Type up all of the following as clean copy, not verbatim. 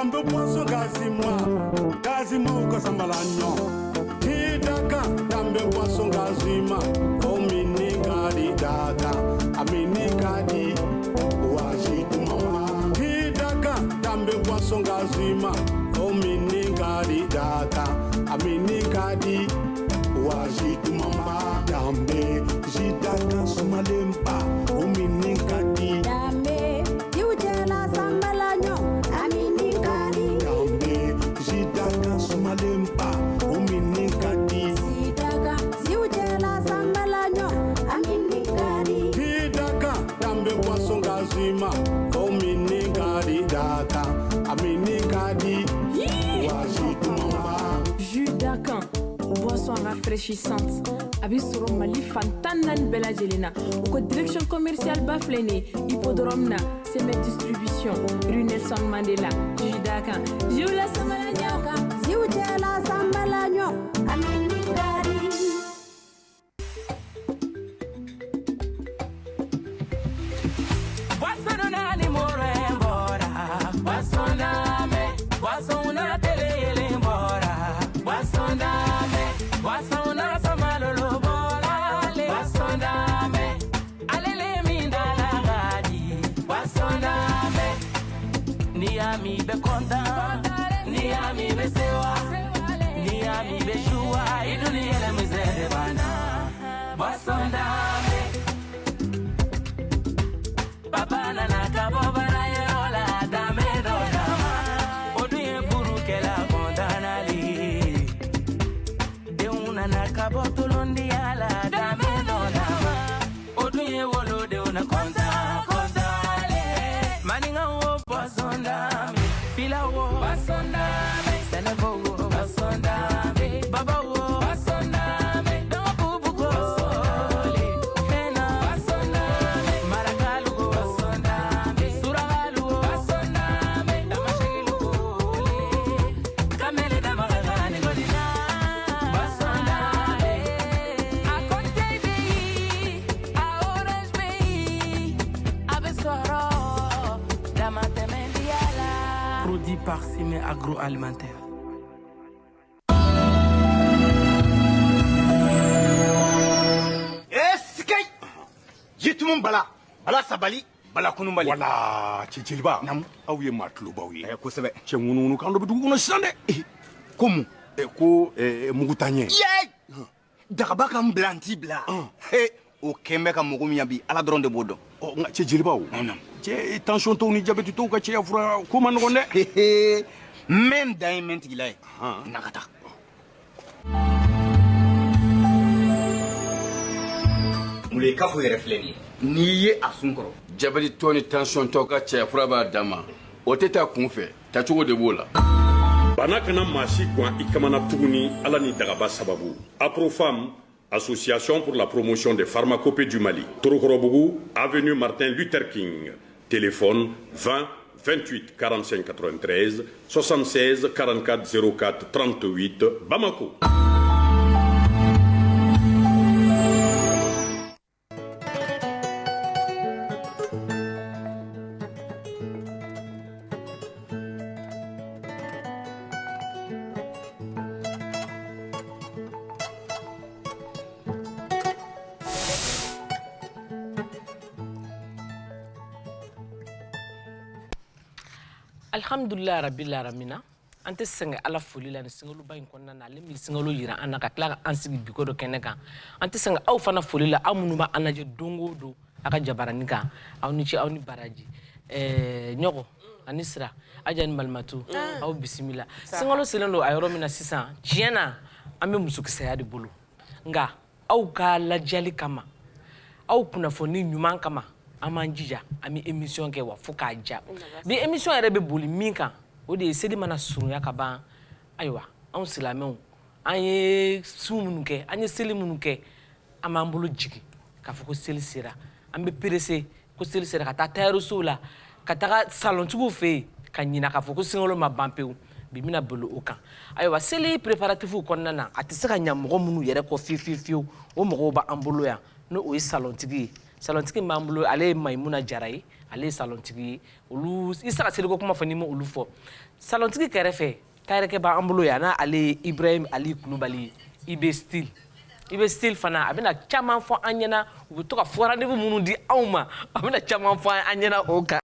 dambe poisson gazima uko sambalanyo hidaka dambe poisson gazima omini kadi daka amini kadi wajitu mama hidaka dambe poisson gazima omini kadi daka amini kadi wajitu mama dambe jidaka sumalempa omini kadi dambe jiwjela sambalanyo amini kadi dambe jidaka sumalempa omini kadi jidaka jiwjela sambalanyo amini kadi hidaka dambe poisson gazima omini kadi daka amini kadi wajitu mama Judakan, boisson rafraîchissante. Abisoro Mali Fantanan Bella Jelena. Au direction commerciale Baflene, Hippodrome na, Semet Distribution, rue Nelson Mandela. Judakan, Jula Samalanyaka, jiwjela sambalanyo amini kadi Niami be konta, niami be sewa, niami be shua, iduni ele mizere bana. Basondame, papa na nakabo na yola dame do dama. Oduye buru kela kontana li, de una nakabo tulundi ala dame do dama. Oduye wolo de una konta. Basondame, fila wo, basondame, senebo wo, basondame, baba wo, basondame, dobu go, basondame, hena, basondame, marakalu go, basondame, suragalu go, basondame, damashilu go, kamele damaragani go dina, basondame, a konte bi, a orange bi, a besoro. Produit par Simé Agroalimentaire. Eskay! Jitumum bala. Bala sabali. Bala kunumbali. Wala, Chichilba. Nam. Aouye matluba oui. Ko sebe. Che ngunu kando bidu kuna sande. Komu. Ko mugutanye. Yey! Dagaba kam blanti bla. He, o kembe kam mugumi yabi ala dron de bodo. Oh, nga Chichilba ou. Nam. Che tension to ni diabète to ka che afura ko man gonde. Men diamond gilay. Nakata. Mule kafu yere fleni. Niye asunkoro. Jabali toni tension to ka che afura ba dama. O teta kunfɛ tacogo de b'o la. Bana kana maasi gwan i kamana tuguni ala ni dagaba sababu. Aprofam, Association pour la promotion des pharmacopées du Mali. Torokorobougou, avenue Martin Luther King. Téléphone 20 28 45 93 76 44 04 38 Bamako. Alhamdulillah rabbil alamin. Ante senga ala foli la ni singolu ba in konna na le mi singolu yira anaka kla an sigi biko do keneka. Ante senga aw fana foli la amunu ba anaje dongo do aka jabarani ka aw ni ci aw ni baraji nyoko anisra ajani malmatu aw bismillah. Singolu selendo ayoro mina sisan ciena ambe musukisa ya di bulu. Nga aw ka la jali kama. Aw kuna foni nyuman kama. Amanjija ami émission ke wa fuka ja bi émission yɛrɛ bɛ boli min kan o de ye seli mana surunya ka ban ayiwa anw silamɛw an ye su minnu kɛ an ye seli minnu kɛ an b'an bolo jigi k'a fɔ ko seli sera an bɛ perese ko seli sera ka taa tailleur-sow la ka taga salontigiw fɛ yen ka ɲina k'a fɔ ko singalo ma ban pewu bi bɛna bolo o kan ayiwa seli préparatifu kɔnɔna na a tɛ se ka ɲɛ mɔgɔ minnu yɛrɛ kɔ fiyewu o mɔgɔw b'an bolo yan n'o ye salontigi ye salontigi m'an bolo ale ye Maimuna Jara ye ale ye salontigi ye olu i se ka seliko kuma fɔ n'i ma olu fɔ salontigi kɛrɛfɛ tayɛrɛkɛ b'an bolo yan n'a ale ye Ibrahim Ali Kulubali IB Style fana a bɛna caman fɔ an ɲɛna u bɛ to ka fɔ rendez-vous minnu di anw ma a bɛna caman fɔ an ɲɛna o kan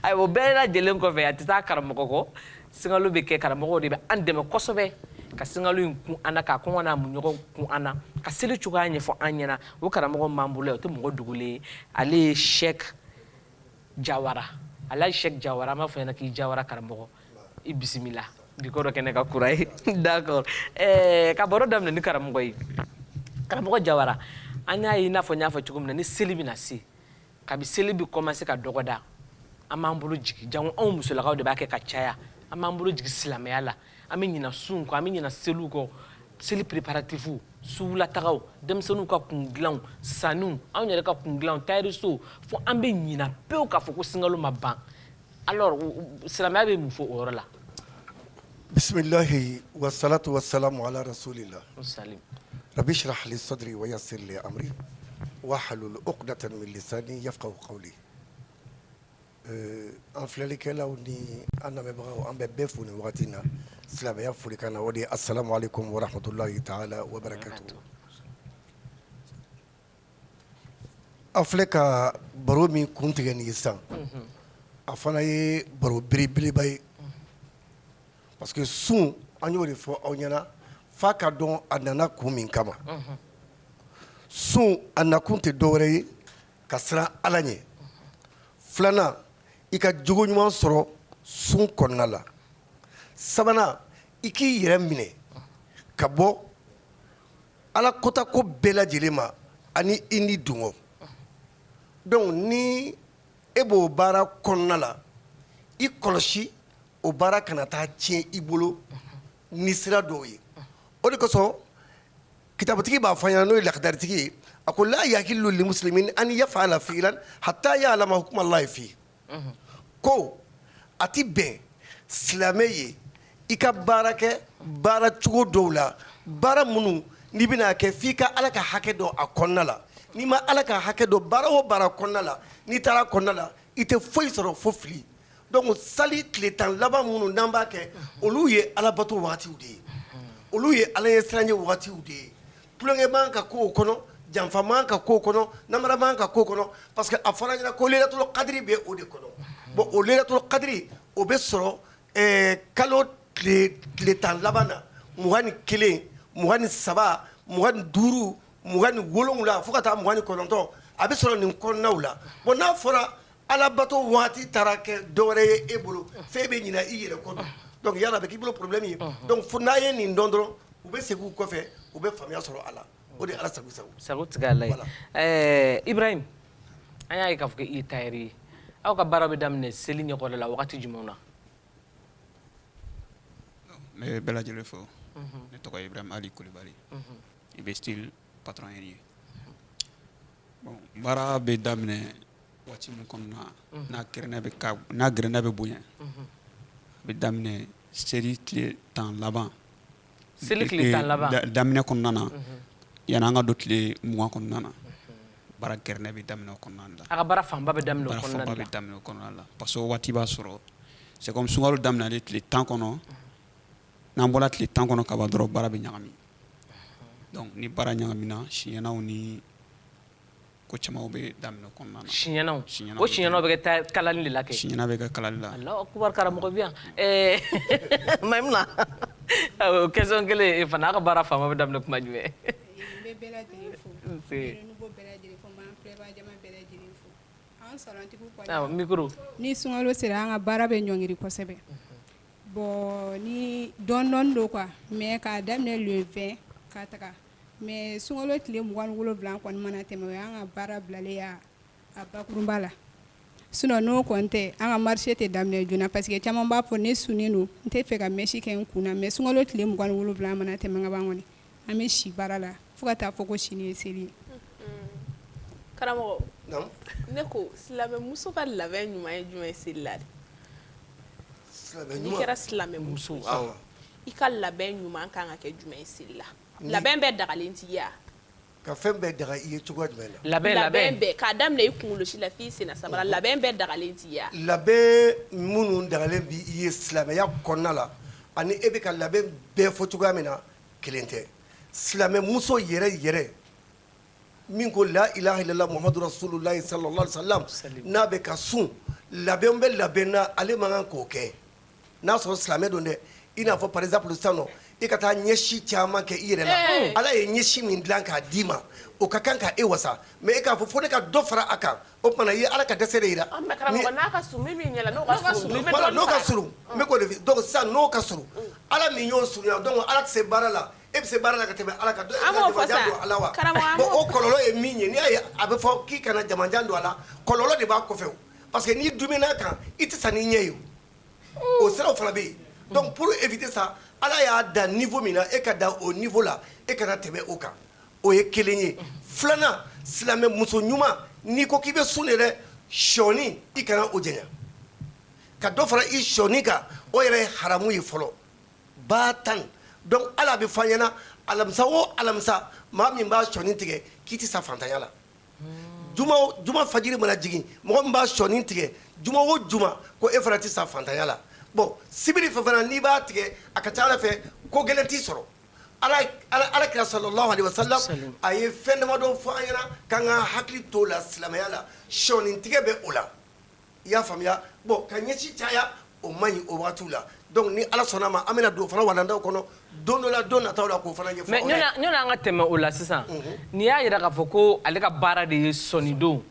ayiwa o bɛɛ lajɛlen kɔfɛ a tɛ taa karamɔgɔ kɔ singalo bɛ kɛ karamɔgɔw de bɛ an dɛmɛ kosɛbɛ ka singalo in kun an na ka kɔngɔ n'a muɲɔgɔ kun an na ka seli cogoya ɲɛfɔ an ɲɛna o karamɔgɔ m'an bolo o tɛ mɔgɔ dogolen ye ale ye Sheikh Jawara Alaji Sheikh Jawara an b'a fɔ ɲɛna k'i Jawara karamɔgɔ i bisimila bi ko dɔ kɛ ne ka kura ye d'accord ka baro daminɛ ni karamɔgɔ ye karamɔgɔ Jawara an y'a ye i n'a fɔ n y'a fɔ cogo min na ni seli bɛna se kabi seli bɛ commencer ka dɔgɔda an b'an bolo jigin jango anw musolakaw de b'a kɛ ka caya an b'an bolo jigin silamɛya la an bɛ ɲina sunw kɔ an bɛ ɲina seliw kɔ seli préparatifs suwulatagaw denmisɛnninw ka kundilanw sanuw anw yɛrɛ ka kundilanw tayɛrisow fo an bɛ ɲina pewu k'a fɔ ko singalo ma ban alors silamɛya bɛ mun fɔ o yɔrɔ la bismillahi wassalatu wassalamu ala rasulillah salim rabbi shrah li sadri wa yassir li amri wahlul uqdatan min lisani yafqahu qawli an filɛlikɛlaw ni an lamɛnbagaw an bɛ bɛɛ fo nin wagati na silamɛya folikan na o de ye assalamu alaikum wa rahmatullahi ta'ala wa barakatuh an filɛ ka baro min kun tigɛ nin ye sisan a fana ye baro belebeleba ye parce que sun an y'o de fɔ aw ɲɛna f'a ka dɔn a nana kun min kama sun a nakun tɛ dɔwɛrɛ ye ka siran Ala ɲɛ filanan i ka jogo ɲuman sɔrɔ sun kɔnɔna la sabanan i k'i yɛrɛ minɛ ka bɔ Ala kotako bɛɛ lajɛlen ma ani i ni dungɔ donc ni e b'o baara kɔnɔna la i kɔlɔsi o baara kana taa tiɲɛ i bolo ni sira dɔw ye o de kosɔn kitabutigi b'a fɔ an ɲɛna n'o ye lakadaritigi ye a ko la yahilu limuslimin an yaf'ala fi'lan hatta ya'lama hukma Allahi fi ko a ti bɛn silamɛ ye i ka baara kɛ baara cogo dɔw la baara minnu n'i bɛna kɛ f'i ka Ala ka hakɛ dɔn a kɔnɔna la n'i ma Ala ka hakɛ dɔn baara o baara kɔnɔna la n'i taara kɔnɔna la i tɛ foyi sɔrɔ fo fili donc sali tile 10 laban minnu n'an b'a kɛ olu ye Alabato wagatiw de ye olu ye Ala ɲɛ siranɲɛ wagatiw de ye tulonkɛ man ka k'o kɔnɔ janfa man ka k'o kɔnɔ namara man ka k'o kɔnɔ parce que a fɔra ɲɛna ko Laylatul Qadri bɛ o de kɔnɔ bon o Laylatul Qadri o bɛ sɔrɔ kalo tile 10 laban na 21 23 25 27 fo ka taa 29 a bɛ sɔrɔ nin kɔnɔnaw la bon n'a fɔra Alabato waati taara kɛ dɔwɛrɛ ye e bolo f'e bɛ ɲina i yɛrɛ kɔ donc yala a bɛ k'i bolo problème ye donc fo n'a ye nin dɔn dɔrɔn u bɛ segin u kɔfɛ u bɛ faamuya sɔrɔ a la o de ye Ala sago sago sago tigɛ Ala ye Ibrahim an y'a ye k'a fɔ k'i ye tailleur ye aw ka baara bɛ daminɛ seli ɲɛkɔrɔla la wagati jumɛnw na n bɛ bɛɛ lajɛlen fo ne tɔgɔ ye Ibrahim Ali Kulubali IB Style patron ye bon baara bɛ daminɛ waati min kɔnɔna n'a gɛrɛnda bɛ bonya a bɛ daminɛ seli tile 10 laban seli tile 10 laban daminɛ kɔnɔna na yanni an ka don tile 20 kɔnɔna na baara gɛrɛnda bɛ daminɛ o kɔnɔna la a ka baara fanba bɛ daminɛ o kɔnɔna la parce que o waati b'a sɔrɔ c'est comme sunkalo daminɛlen tile 10 kɔnɔ n'an bɔra tile 10 kɔnɔ ka ban dɔrɔn baara bɛ ɲagami donc ni baara ɲagamina siɲɛnaw ni ko camanw bɛ daminɛ kɔnɔna na siɲɛnaw o siɲɛnaw bɛ kɛ kalali de la kɛ siɲɛna bɛ kɛ kalali la Alahu akubar karamɔgɔ bi yan Maimuna o question kelen fana a ka baara fanba bɛ daminɛ kuma jumɛn n bɛ bɛɛ lajɛlen fo renouveau bɛɛ lajɛlen fo m'an filɛbaga jama bɛɛ lajɛlen fo an sɔrɔtigiw kɔni micro ni sunkalo sera an ka baara bɛ ɲɔngiri kosɛbɛ bon ni dɔɔni don quoi mais k'a daminɛ le 20 ka taga mais sunkalo tile 27 kɔni mana tɛmɛ o y'an ka baara bilalen a bakurunba la sinon n'o kɔni tɛ an ka marché tɛ daminɛ joona parce que caman b'a fɔ ne sunnen don n tɛ fɛ ka mèche kɛ n kun na mais sunkalo tile 27 mana tɛmɛ ka ban kɔni an bɛ si baara la fo ka taa fɔ ko sini ye seli ye karamɔgɔ ne ko silamɛmuso ka labɛn ɲuman ye jumɛn ye seli la de n'i kɛra silamɛmuso i ka labɛn ɲuman kan ka kɛ jumɛn ye seli la labɛn bɛɛ dagalen t'i ye wa ka fɛn bɛɛ daga i ye cogoya jumɛn na labɛn bɛɛ k'a daminɛ i kunkolo si la f'i senna sabara labɛn bɛɛ dagalen t'i ya labɛn minnu dagalen bi i ye silamɛya kɔnɔna la ani e bɛ ka labɛn bɛɛ fɔ cogoya min na kelen tɛ silamɛmuso yɛrɛ min ko la ilaha illallah muhammadu rasulullahi sallallahu alaihi wasallam n'a bɛ ka sun labɛn bɛ labɛn na ale man kan k'o kɛ n'a sɔrɔ silamɛ don dɛ i n'a fɔ par exemple sisan nɔ i ka taa ɲɛsi caman kɛ i yɛrɛ la ala ye ɲɛsi min dilan k'a d'i ma o ka kan ka e wasa mais e k'a fɔ fo ne ka dɔ fara a kan o tuma na i ye ala ka dɛsɛ de yira n'a ka surun min ɲɛna n'o ka surun n'o ka surun n bɛ k'o de fɔ donc sisan n'o ka surun ala min y'o surunya donc ala tɛ se baara la e bɛ se baara la ka tɛmɛ ala kan jamajan don ala wa bon o kɔlɔlɔ ye min ye n'i y'a ye a bɛ fɔ k'i kana jamajan don a la kɔlɔlɔ de b'a kɔfɛ parce que n'i dumina kan i tɛ sa n'i ɲɛ ye o siraw fana bɛ yen donc pour éviter ça ala y'a da niveau min na e ka da o niveau la e kana tɛmɛ o kan o ye kelen ye filanan silamɛ muso ɲuman n'i ko k'i bɛ sun de dɛ sɔɔni i kana o janya ka dɔ fara i sɔɔni kan o yɛrɛ ye haramu ye fɔlɔ baatan donc ala bɛ fɔ an ɲɛna alamisa o alamisa maa min b'a sɔɔni tigɛ k'i tɛ sa fantanya la juma fajiri mana jigin mɔgɔ min b'a sɔɔni tigɛ juma o juma ko e fana tɛ sa fantanya la bon sibiri fɛ fana n'i b'a tigɛ a ka ca ala fɛ ko gɛlɛn t'i sɔrɔ ala kira sallallahu alaihi wasallam a ye fɛn damadɔ fɔ an ɲɛna k'an ka hakili to la silamɛya la sɔɔni tigɛ bɛ o la i y'a faamuya bon ka ɲɛsi caya o man ɲi o waatiw la donc ni ala sɔnna ma an bɛna don fana walandaw kɔnɔ don dɔ la don nataw la k'o fana ɲɛfɔ mais ɲɔna an ka tɛmɛ o la sisan n'i y'a yira k'a fɔ ko ale ka baara de ye sɔnidon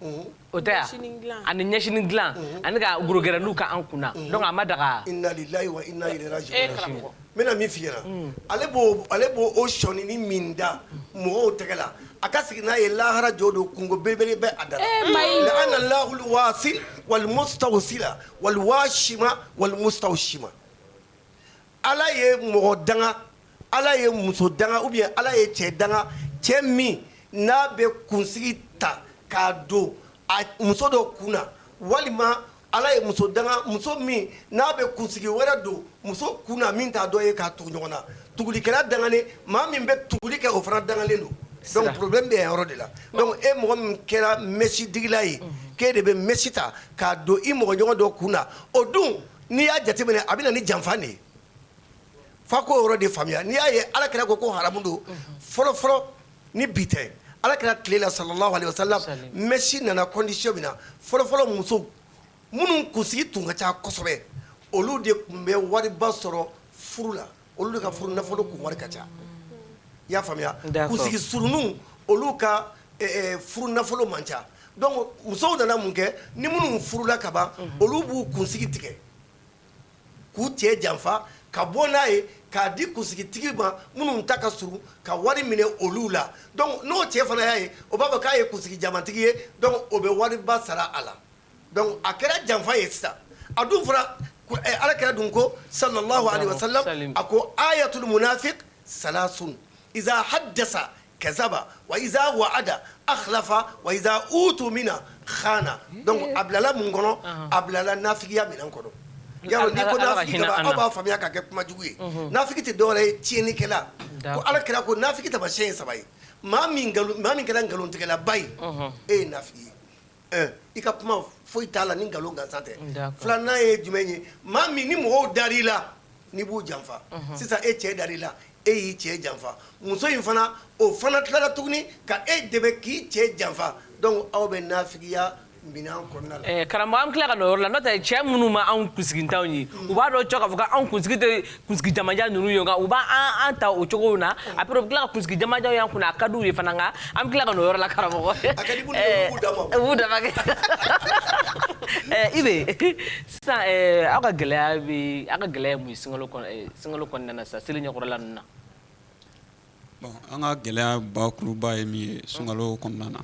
o tɛ yan ani ɲɛsini dilan ani ka gorogɛrɛniw ka an kunna donc a ma daga inna lillahi wa inna ilaihi raji'un n bɛna min f'i ɲɛna ale b'o o sɔnini min da mɔgɔw tɛgɛ la a ka sigi n'a ye lahara jɔ don kungo belebele bɛ a da la la'ana allahu alwasil walmustawsila walwashima walmustawshima ala ye mɔgɔ danga ala ye muso danga ou bien ala ye cɛ danga cɛ min n'a bɛ kunsigi ta k'a don a muso dɔ kunna walima ala ye muso danga muso min n'a bɛ kunsigi wɛrɛ don muso kunna min t'a dɔ ye k'a tugu ɲɔgɔn na tugulikɛla dangalen maa min bɛ tuguli kɛ o fana dangalen don donc problème bɛ yan yɔrɔ de la donc e mɔgɔ min kɛra mesi digila ye k'e de bɛ mesi ta k'a don i mɔgɔ ɲɔgɔn dɔ kunna o dun n'i y'a jateminɛ a bɛ na ni janfa de ye fa k'o yɔrɔ de faamuya n'i y'a ye ala kɛra ko haramu don fɔlɔ ni bi tɛ ala kɛra tile la sallallahu alaihi wasallam mesi nana condition min na fɔlɔ muso minnu kunsigi tun ka ca kosɛbɛ olu de tun bɛ wariba sɔrɔ furu la olu de ka furu nafolo kun wari ka ca i y'a faamuya kunsigi surunun olu ka furu nafolo man ca donc musow nana mun kɛ ni minnu furula ka ban olu b'u kunsigi tigɛ k'u cɛ janfa ka bɔ n'a ye k'a di kunsigitigi ma minnu ta ka surun ka wari minɛ olu la donc n'o cɛ fana y'a ye o b'a fɔ k'a ye kunsigi jamantigi ye donc o bɛ wariba sara a la donc a kɛra janfa ye sisan a dun fɔra ala kɛra dun ko sallallahu alaihi wasallam a ko ayatul munafiq salasun iza haddasa kazaba wa iza wa'ada akhlafa wa iza utu mina khana donc a bilala mun kɔnɔ a bilala nafigiya minɛn kɔnɔ yaro ni ko nafiki ka aw b'a faamuya ka kɛ kuma jugu ye nafiki tɛ dɔwɛrɛ ye tiɲɛnikɛla ko ala kɛra ko nafiki tamasiyɛn ye saba ye maa min kɛra nkalontigɛlaba ye e ye nafiki ye i ka kuma foyi t'a la ni nkalon gansan tɛ filanan ye jumɛn ye maa min ni mɔgɔw dar'i la n'i b'u janfa sisan e cɛ dar'i la e y'i cɛ janfa muso in fana o fana tilara tuguni ka e dɛmɛ k'i cɛ janfa donc aw bɛ nafigiya karamɔgɔ an tila ka n'o yɔrɔ la n'o tɛ cɛ minnu ma anw kunsigitanw ye u b'a dɔn cɔ k'a fɔ k'anw kunsigi tɛ kunsigi jamajan ninnu ye nka u b'an ta o cogow na après u bɛ tila ka kunsigi jamajanw y'an kunna a ka d'u ye fana nka an bɛ tila ka n'o yɔrɔ la karamɔgɔ. a ka di minnu ye u b'u dama kɛ. Ibe sisan aw ka gɛlɛya ye mun ye sunkalo kɔnɔna na sisan seli ɲɛkɔrɔla ninnu na. bon an ka gɛlɛya bakuruba ye min ye sunkalo kɔnɔna na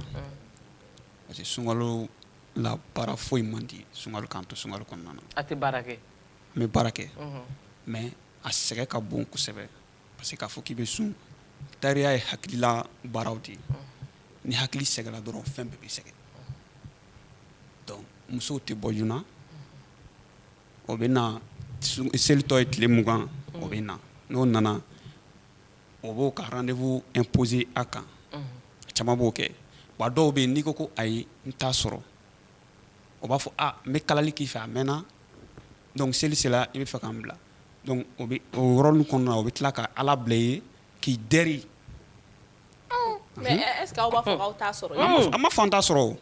parce que sunkalo la baara foyi man di sunkalo kan to sunkalo kɔnɔna na. a tɛ baara kɛ. n bɛ baara kɛ mais a sɛgɛ ka bon kosɛbɛ parce que k'a fɔ k'i bɛ sun tariya ye hakilila baaraw de ye ni hakili sɛgɛla dɔrɔn fɛn bɛɛ bɛ sɛgɛ donc musow tɛ bɔ joona o bɛ na selitɔ ye tile 20 o bɛ na n'o nana o b'o ka rendez-vous imposer a kan caman b'o kɛ wa dɔw bɛ yen n'i ko ko ayi n t'a sɔrɔ o b'a fɔ n bɛ kalali k'i fɛ a mɛnna donc seli sera i bɛ fɛ k'an bila donc o yɔrɔnin kɔnɔna na o bɛ tila ka Ala bila i ye k'i dɛri. mais est-ce que aw b'a fɔ k'aw t'a sɔrɔ. an ma fɔ an t'a sɔrɔ o.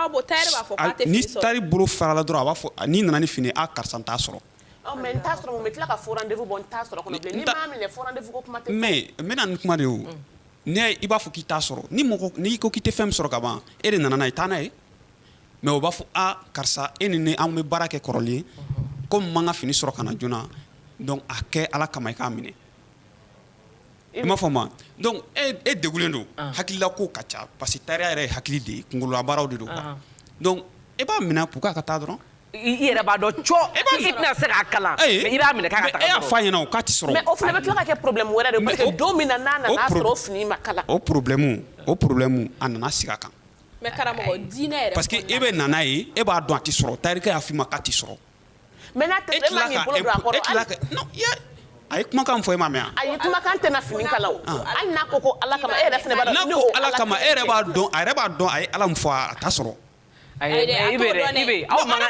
bon tailleur b'a fɔ k'a tɛ fini sɔrɔ. ni tailleur bolo farala dɔrɔn a b'a fɔ n'i nana ni fini karisa n t'a sɔrɔ. mais n t'a sɔrɔ mun bɛ tila ka fɔ rendez-vous bɔ n t'a sɔrɔ kɔnɔ bilen n'i m'a minɛ fɔ rendez-vous ko kuma tɛ fɔ. mais n bɛna nin kuma de o i b'a fɔ k'i t'a sɔrɔ n'i ko k'i tɛ fɛn min sɔrɔ ka ban e de nana n'a ye taa n'a ye mais o b'a fɔ karisa e ni ne an bɛ baara kɛ kɔrɔlen komi n ma n ka fini sɔrɔ ka na joona donc a kɛ Ala kama i k'a minɛ. I m'a fɔ ma donc e degulen don hakilila ko ka ca parce que tailleur yɛrɛ ye hakili de ye kunkololabaaraw de don quoi donc e b'a minɛ pour que ka taa dɔrɔn. I yɛrɛ b'a dɔn i tɛna se k'a kalan mais i b'a minɛ k'a ka taa. e y'a fɔ a ɲɛna o k'a tɛ sɔrɔ. mais o fana bɛ tila ka kɛ problème wɛrɛ de parce que don min na n'a nana sɔrɔ o fini ma kalan. o problème a nana sigi a kan. mais karamɔgɔ diinɛ yɛrɛ. parce que e bɛ nana ye e b'a dɔn a tɛ sɔrɔ tailleur y'a f'i ma k'a tɛ sɔrɔ. mais n'a tɛ e ma k'i bolo don a kɔrɔ. non a ye kumakan fɔ e ma mɛn. a ye kumakan tɛna fini kalan o hali n'a ko ko Ala kama e yɛrɛ fana b'a dɔn. n'a ko Ala kama e yɛrɛ b'a dɔn a ye Ala min fɔ a t'a sɔrɔ. aw mankan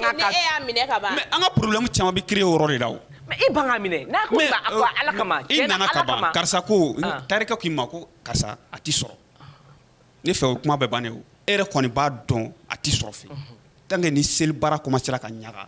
ka ne e y'a minɛ ka ban. mais an ka problème caman bɛ créer o yɔrɔ de la o. mais i ban ka minɛ n'a ko Ala kama i nana ka ban karisa ko tailleur k'i ma ko karisa a tɛ sɔrɔ ne fɛ o kuma bɛɛ bannen o e yɛrɛ kɔni b'a dɔn a tɛ sɔrɔ fɛ tant que ni seli baara commencera ka ɲaga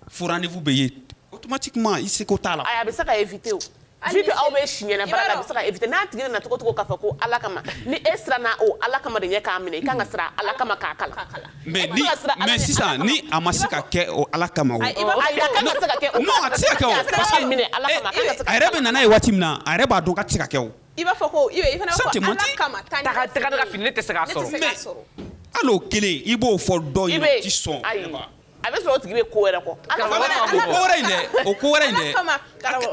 fo rendez-vous bɛ ye automatiquement i seko t'a la. a bɛ se ka éviter o vu que aw bɛ siɲɛna baara la a bɛ se ka éviter n'a tigi nana cogo k'a fɔ ko Ala kama ni e siranna o Ala kama de ɲɛ k'a minɛ i kan ka siran Ala kama k'a kalan. mais sisan ni a ma se ka kɛ o Ala kama o. a kan ka se ka kɛ o. non a tɛ se ka kɛ o parce que a yɛrɛ bɛ nana ye waati min na a yɛrɛ b'a dɔn k'a tɛ se ka kɛ o. i b'a fɔ ko i fana b'a fɔ Ala kama taga ne ka fini ne tɛ se k'a sɔrɔ. hali o kelen i b'o fɔ dɔw ye o tɛ sɔn. a bɛ sɔrɔ o tigi bɛ ko wɛrɛ kɔ. o ko wɛrɛ in dɛ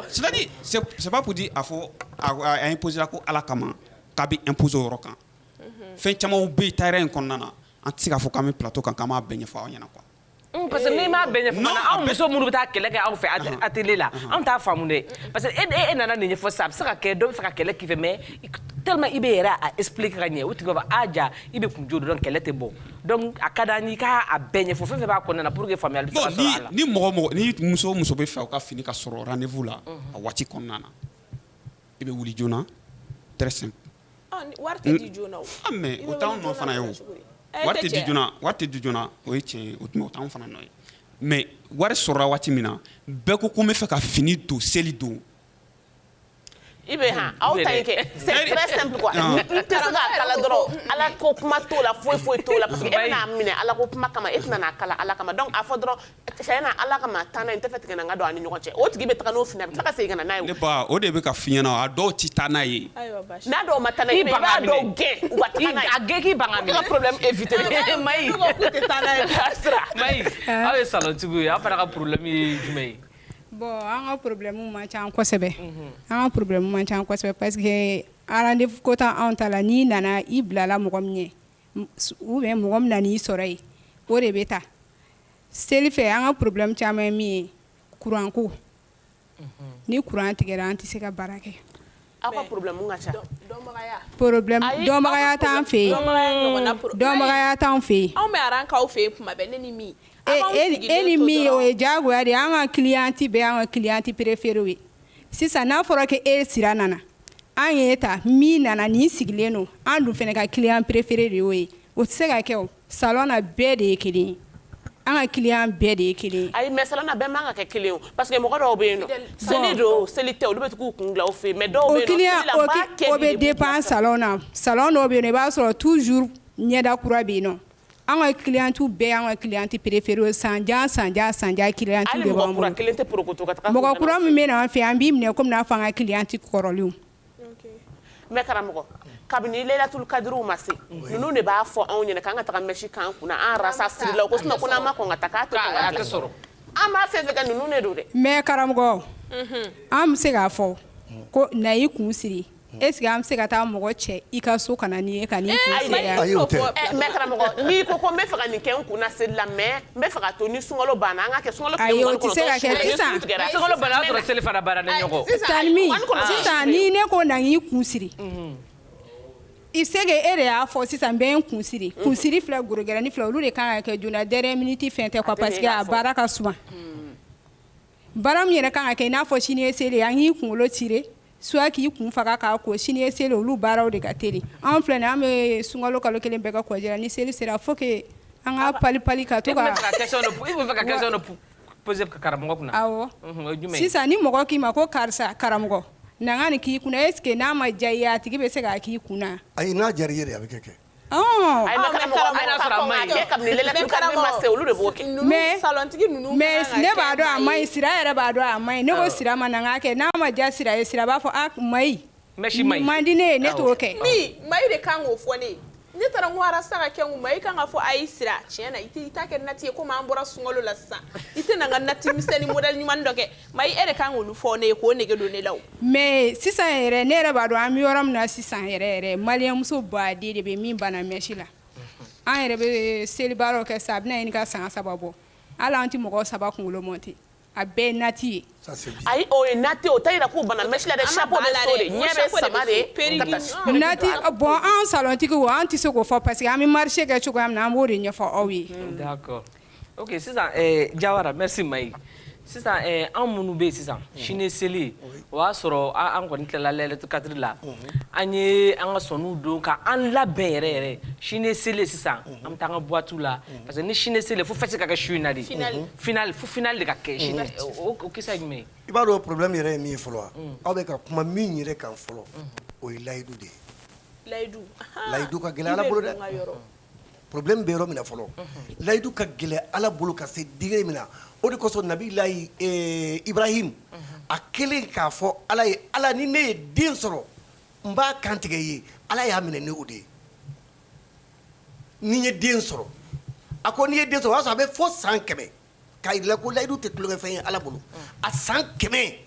c'est-à-dire c'est pas pour dire a fɔ a imposer la ko Ala kama k'a bɛ imposer o yɔrɔ kan fɛn camanw bɛ yen tailleur in kɔnɔna na an tɛ se k'a fɔ k'an bɛ plateau kan k'an b'a bɛɛ ɲɛfɔ aw ɲɛna quoi. parce que n'i m'a bɛɛ ɲɛfɔ fana anw muso minnu bɛ taa kɛlɛ kɛ aw fɛ atelier la anw t'a faamu dɛ parce que e nana nin ɲɛfɔ sisan a bɛ se ka kɛ dɔ bɛ fɛ ka kɛlɛ k'i fɛ mais tellement i bɛ yɛrɛ a expliquer ka ɲɛ o tigi b'a fɔ ja i bɛ kun jo dɔn kɛlɛ tɛ bɔ donc a ka d'an ye i k'a bɛɛ ɲɛfɔ fɛn fɛn b'a kɔnɔna na pour que faamuyali bɛ se ka sɔrɔ a la. ni muso o muso bɛ fɛ u ka fini ka sɔrɔ rendez-vous la a waati kɔnɔna na i bɛ wuli joona très simple. wari tɛ di joona o. mais o t'anw nɔ fana ye o wari tɛ di joona o ye tiɲɛ ye o t'anw fana nɔ ye mais wari sɔrɔla waati min na bɛɛ ko ko n bɛ fɛ ka fini don seli don. i bɛ aw ta in kɛ c'est très simple quoi n tɛ se k'a kala dɔrɔn Ala ko kuma t'o la foyi t'o la parce que e bɛna minɛ Ala ko kuma kama e tɛna n'a kala Ala kama donc a fɔ dɔrɔn sɛyɛna Ala kama taa n'a ye n tɛ fɛ tigɛ na n ka don a ni ɲɔgɔn cɛ o tigi bɛ taga n'o fini a bɛ tila ka segin ka na n'a ye. ne ba o de bɛ ka f'i ɲɛna a dɔw tɛ taa n'a ye. n'a dɔw ma taa n'a ye i b'a dɔw gɛn u ka taga n'a ye. a gɛn k'i ban ka minɛ. i ka problème éviter. Mayi k'u tɛ taa n'a ye sira. Mayi aw ye salontigiw ye aw fana ka problème ye jumɛn ye. bon an ka problème man ca kosɛbɛ an ka problème man ca kosɛbɛ parce que rendez-vous ko ta anw ta la n'i nana i bilala mɔgɔ min ɲɛ ou bien mɔgɔ min nan'i sɔrɔ yen o de bɛ taa seli fɛ an ka problème caman ye min ye courant ko ni courant tigɛra an tɛ se ka baara kɛ. aw ka problème ka ca. dɔnbagaya t'an fɛ yen dɔnbagaya t'an fɛ yen. anw bɛ aran k'aw fɛ yen tuma bɛɛ ne ni min. e ni min o ye diyagoya de ye an ka cliente bɛɛ y'an ka cliente préférée ye sisan n'a fɔra ko e sira nana an ye ta min nana nin sigilen don an dun fana ka client préférée de y'o ye o tɛ se ka kɛ o salon na bɛɛ de ye kelen ye an ka client bɛɛ de ye kelen ye. ayi mais salon na bɛɛ man ka kɛ kelen ye parce que mɔgɔ dɔw bɛ yen nɔ seli don seli tɛ olu bɛ tugu k'u kun bila aw fɛ yen mais dɔw bɛ yen nɔ seli la n b'a kɛ o bɛ dépend salon na salon dɔw bɛ yen nɔ i b'a sɔrɔ toujours ɲɛda kura bɛ yen nɔ. an ka clientu bɛɛ an ka cliente préférée sanjan clientu de b'an bolo mɔgɔ kura min bɛ na an fɛ an b'i minɛ komi n'a fɔ an ka cliente kɔrɔlenw. mais karamɔgɔ kabini Lailatul Kadiriw ma se ninnu de b'a fɔ anw ɲɛna k'an ka taga mèche k'an kunna an rasa siri la ko sinon ko n'an ma kɔn ka taa k'a tɛ sɔrɔ an b'a fɛn fɛn kɛ ninnu de don dɛ. mais karamɔgɔ an bɛ se k'a fɔ ko na i kun siri. est-ce que an bɛ se ka taa mɔgɔ cɛ i ka so ka na n'i ye ka n'i kun siri. ayi o tɛ. mais karamɔgɔ n'i ko ko n bɛ fɛ ka nin kɛ n kunna seli la mais n bɛ fɛ ka to ni sunkalo banna an ka kɛ sunkalo tile mugan ni kɔnɔntɔn. ayi o tɛ se ka kɛ sisan sunkalo banna y'a sɔrɔ seli fana banna ne ɲɔgɔn. sisan ni ne ko na n'i kun siri i se ke e de y'a fɔ sisan bɛɛ kunsiri kunsiri filɛ gorogɛrɛni filɛ olu de kan ka kɛ joona dernière minute fɛn tɛ quoi parce que a baara ka suma baara min yɛrɛ kan ka kɛ i n'a fɔ sini ye seli an k'i kunkolo tire soit k'i kun faga k'a ko sini ye seli olu baaraw de ka teli an filɛ nin an bɛ sunkalo kalo kelen bɛɛ ka kɔjɛra ni seli sera faut que an ka pali ka to ka i bɛ fɛ ka question dɔ poser karamɔgɔ kunna awɔ sisan ni mɔgɔ k'i ma ko karisa karamɔgɔ na nga ni k'i kunna est ce que n'a ma diya i ye a tigi bɛ se k'a k'i kunna ayi n'a diyara i ye de a bɛ kɛ mais ne b'a dɔn a ma ɲi sira yɛrɛ b'a dɔn a ma ɲi ne ko sira ma na n k'a kɛ n'a ma diya sira ye sira b'a fɔ a ma ɲi man di ne ye ne t'o kɛ ma ɲi de kan k'o fɔ ne ye ne taara n ko arasa ka kɛ n ma i kan ka fɔ a ye sira tiɲɛ na i t'a kɛ nati ye komi an bɔra sunkalo la sisan i tɛ na n ka nati misɛnnin modèle ɲuman dɔ kɛ ma e de kan k'olu fɔ ne ye k'o nege don ne la o mais sisan yɛrɛ ne yɛrɛ b'a dɔn an bɛ yɔrɔ min na sisan yɛrɛ maliyɛn muso baden de bɛ min banna mɛsi la an yɛrɛ bɛ seli baaraw kɛ sa a bɛna ɲini ka san 3 bɔ hali an tɛ mɔgɔ 3 kunkolo mɔnte a bɛɛ ye nati ye ayi o ye nati o t'a yira k'o banna mɛsi la dɛ chapeau bɛ so de ɲɛ bɛ sama de nati bon an salontigiw an tɛ se k'o fɔ parce que an bɛ marché kɛ cogoya min na an b'o de ɲɛfɔ aw ye d'accord ok sisan Jawara merci Mayi sisan an minnu bɛ yen sisan sini seli o y'a sɔrɔ an kɔni tilala lɛlɛtu kadiri la an ye an ka sɔniw don ka an labɛn yɛrɛ yɛrɛ sini seli sisan an bɛ taa an ka boîte la parce que ni sini seli fo fête ka kɛ su in na de finale fo finale de ka kɛ o kisa ye jumɛn ye i b'a dɔn problème yɛrɛ ye min ye fɔlɔ wa aw bɛ ka kuma min yɛrɛ kan fɔlɔ o ye layidu de ye layidu ka gɛlɛ Ala bolo dɛ problème bɛ yɔrɔ min na fɔlɔ layidu ka gɛlɛ Ala bolo ka se degré min na o de kosɔn nabilayi Ibrahim a kelen k'a fɔ Ala ye Ala ni ne ye den sɔrɔ n b'a kantigɛ i ye Ala y'a minɛ ne o de ye ni n ye den sɔrɔ a ko n'i ye den sɔrɔ o y'a sɔrɔ a bɛ fɔ san 100 k'a yir'i la ko layidu tɛ tulonkɛfɛn ye Ala bolo a san 100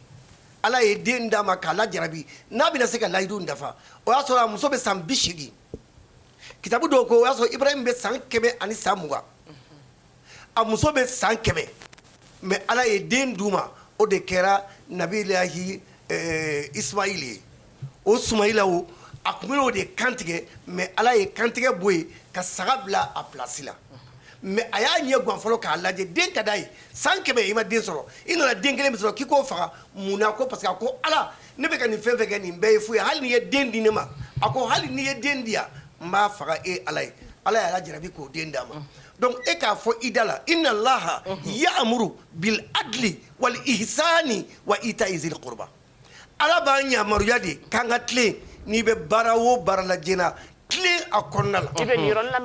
Ala ye den d'a ma k'a lajarabi n'a bɛna se ka layidu dafa o y'a sɔrɔ a muso bɛ san 80 kitabu dɔw ko o y'a sɔrɔ Ibrahim bɛ san 100 ani san 20 a muso bɛ san 100 mais Ala ye den d'u ma o de kɛra nabilahi Ismaïl ye o Sumayila o a tun bɛ o de kantigɛ mais Ala ye kantigɛ bɔ yen ka saga bila a place la mais a y'a ɲɛ gan fɔlɔ k'a lajɛ den ka d'a ye san 100 i ma den sɔrɔ i nana den kelen min sɔrɔ k'i k'o faga mun na ko parce que a ko Ala ne bɛ ka nin fɛn fɛn kɛ nin bɛɛ ye fu ye hali n'i ye den di ne ma a ko hali n'i ye den di yan n b'a faga e Ala ye Ala y'a lajarabi k'o den d'a ma donc e k'a fɔ i da la inna Allaha ya'muru bil adli wal ihsani wa ita'i zil qurba Ala b'an yamaruya de k'an ka tilen n'i bɛ baara o baara la diɲɛ tilen a kɔnɔna la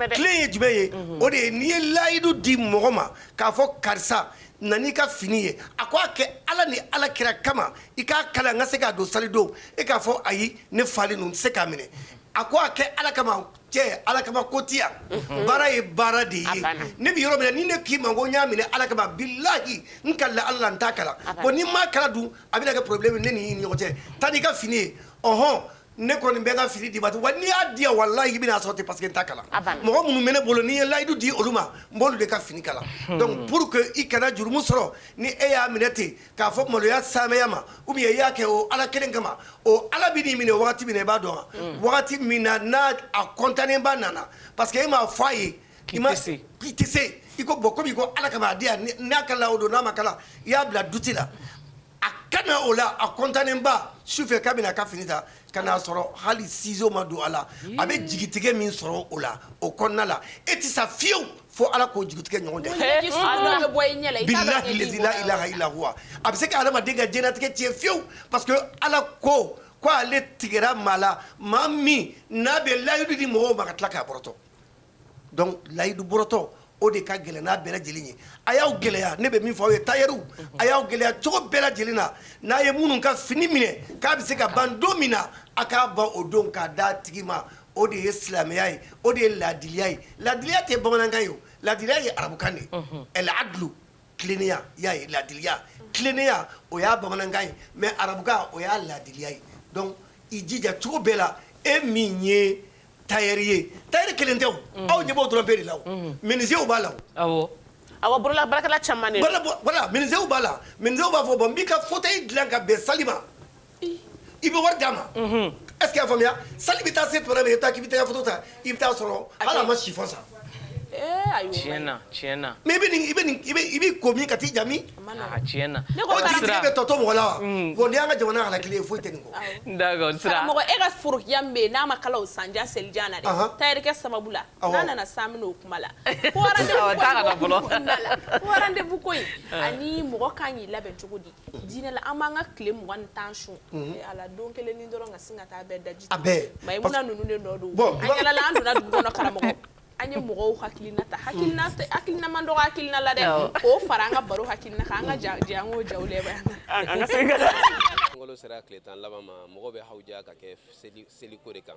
tilen ye jumɛn ye o de ye n'i ye layidu di mɔgɔ ma k'a fɔ karisa na n'i ka fini ye a ko a kɛ Ala ni Ala kira kama i k'a kala n ka se k'a don salidon e k'a fɔ ayi ne falen don n tɛ se k'a minɛ a ko a kɛ Ala kama cɛ Ala kama ko ti yan baara ye baara de ye ne bɛ yɔrɔ min na ni ne k'i ma ko n y'a minɛ Ala kama bilahi n kalila Ala la n t'a kala bon ni n m'a kala dun a bɛna kɛ problème ne ni ɲɔgɔn cɛ taa n'i ka fini ye ɔhɔn ne kɔni bɛ n ka fini d'i ma wa n'i y'a di yan walahi i bɛna sɔrɔ ten parce que n t'a kala mɔgɔ minnu bɛ ne bolo n'i ye layidu di olu ma n b'olu de ka fini kala donc pour que i kana jurumu sɔrɔ ni e y'a minɛ ten k'a fɔ maloya saamɛya ma ou bien i y'a kɛ o Ala kelen kama o Ala bɛ n'i minɛ wagati min na i b'a dɔn wa wagati min na n'a a kɔntanenba nana parce que e m'a fɔ a ye k'i tɛ se i ko bon komi i ko Ala kama a di yan n'a kala o don n'a ma kala i y'a bila duti la a kana o la a kɔntanenba sufɛ k'a bɛna ka fini ta ka n'a sɔrɔ hali ciseau ma don a la a bɛ jigitigɛ min sɔrɔ o la o kɔnɔna la e tɛ sa fiyewu fo Ala k'o jigitigɛ ɲɔgɔn dɛ bilahi lezi la ilaha illa huwa a bɛ se ka adamaden ka diɲɛlatigɛ tiɲɛ fiyewu parce que Ala ko ale tigɛra maa la maa min n'a bɛ layidu di mɔgɔw ma ka tila k'a bɔrɔtɔ donc layidu bɔrɔtɔ o de ka gɛlɛn n'a bɛɛ lajɛlen ye a y'aw gɛlɛya ne bɛ min fɔ aw ye tailleur a y'aw gɛlɛya cogo bɛɛ lajɛlen na n'a ye minnu ka fini minɛ k'a bɛ se ka ban don min na a k'a ban o don k'a d'a tigi ma o de ye silamɛya ye o de ye laadiliya ye laadiliya tɛ bamanankan ye o laadiliya ye arabukan de ye el adlu tilennenya i y'a ye laadiliya tilennenya o y'a bamanankan ye mais arabukan o y'a laadiliya ye donc i jija cogo bɛɛ la e min ye tailleur ye tailleur kelen tɛ o aw ɲɛ b'o dɔrɔn bɛɛ de la o menuisier b'a la o awɔ bolola baarakɛla caman de voilà menuisier b'a la menuisier b'a fɔ bon n b'i ka fauteuil dilan ka bɛn sali ma i bɛ wari d'a ma est-ce qu'il y a famille sali bita se fana be ta ki bita photo ta ibita solo ala ma chiffon ça Tiena. Mais ibi komi kati jami. Tiena. Ne ko sira be toto mo la. Ko ndi anga jamana ala kile fo tengo. D'accord, sira. Mo e ga furu yambe na makala o sanja seljana de. Tayre ke sababu la. Nana na samino kumala. Ko warande bu koy. Ani mo kan yi laben chugudi. Dina la amanga kile mo wan tension. Ala donc le ni ndoro nga singa ta be daji. Abe. Mai muna nunu ne nodu. Angela la andu na du no kala mo. Anye mɔgɔw hakilina man dɔgɔ hakilina la dɛ o fara an ka baro hakilina kan an ka jango jawle ba an ka sen ka ngolo sera tile tan laban ma mɔgɔ bɛ hawja ka kɛ seli ko de kan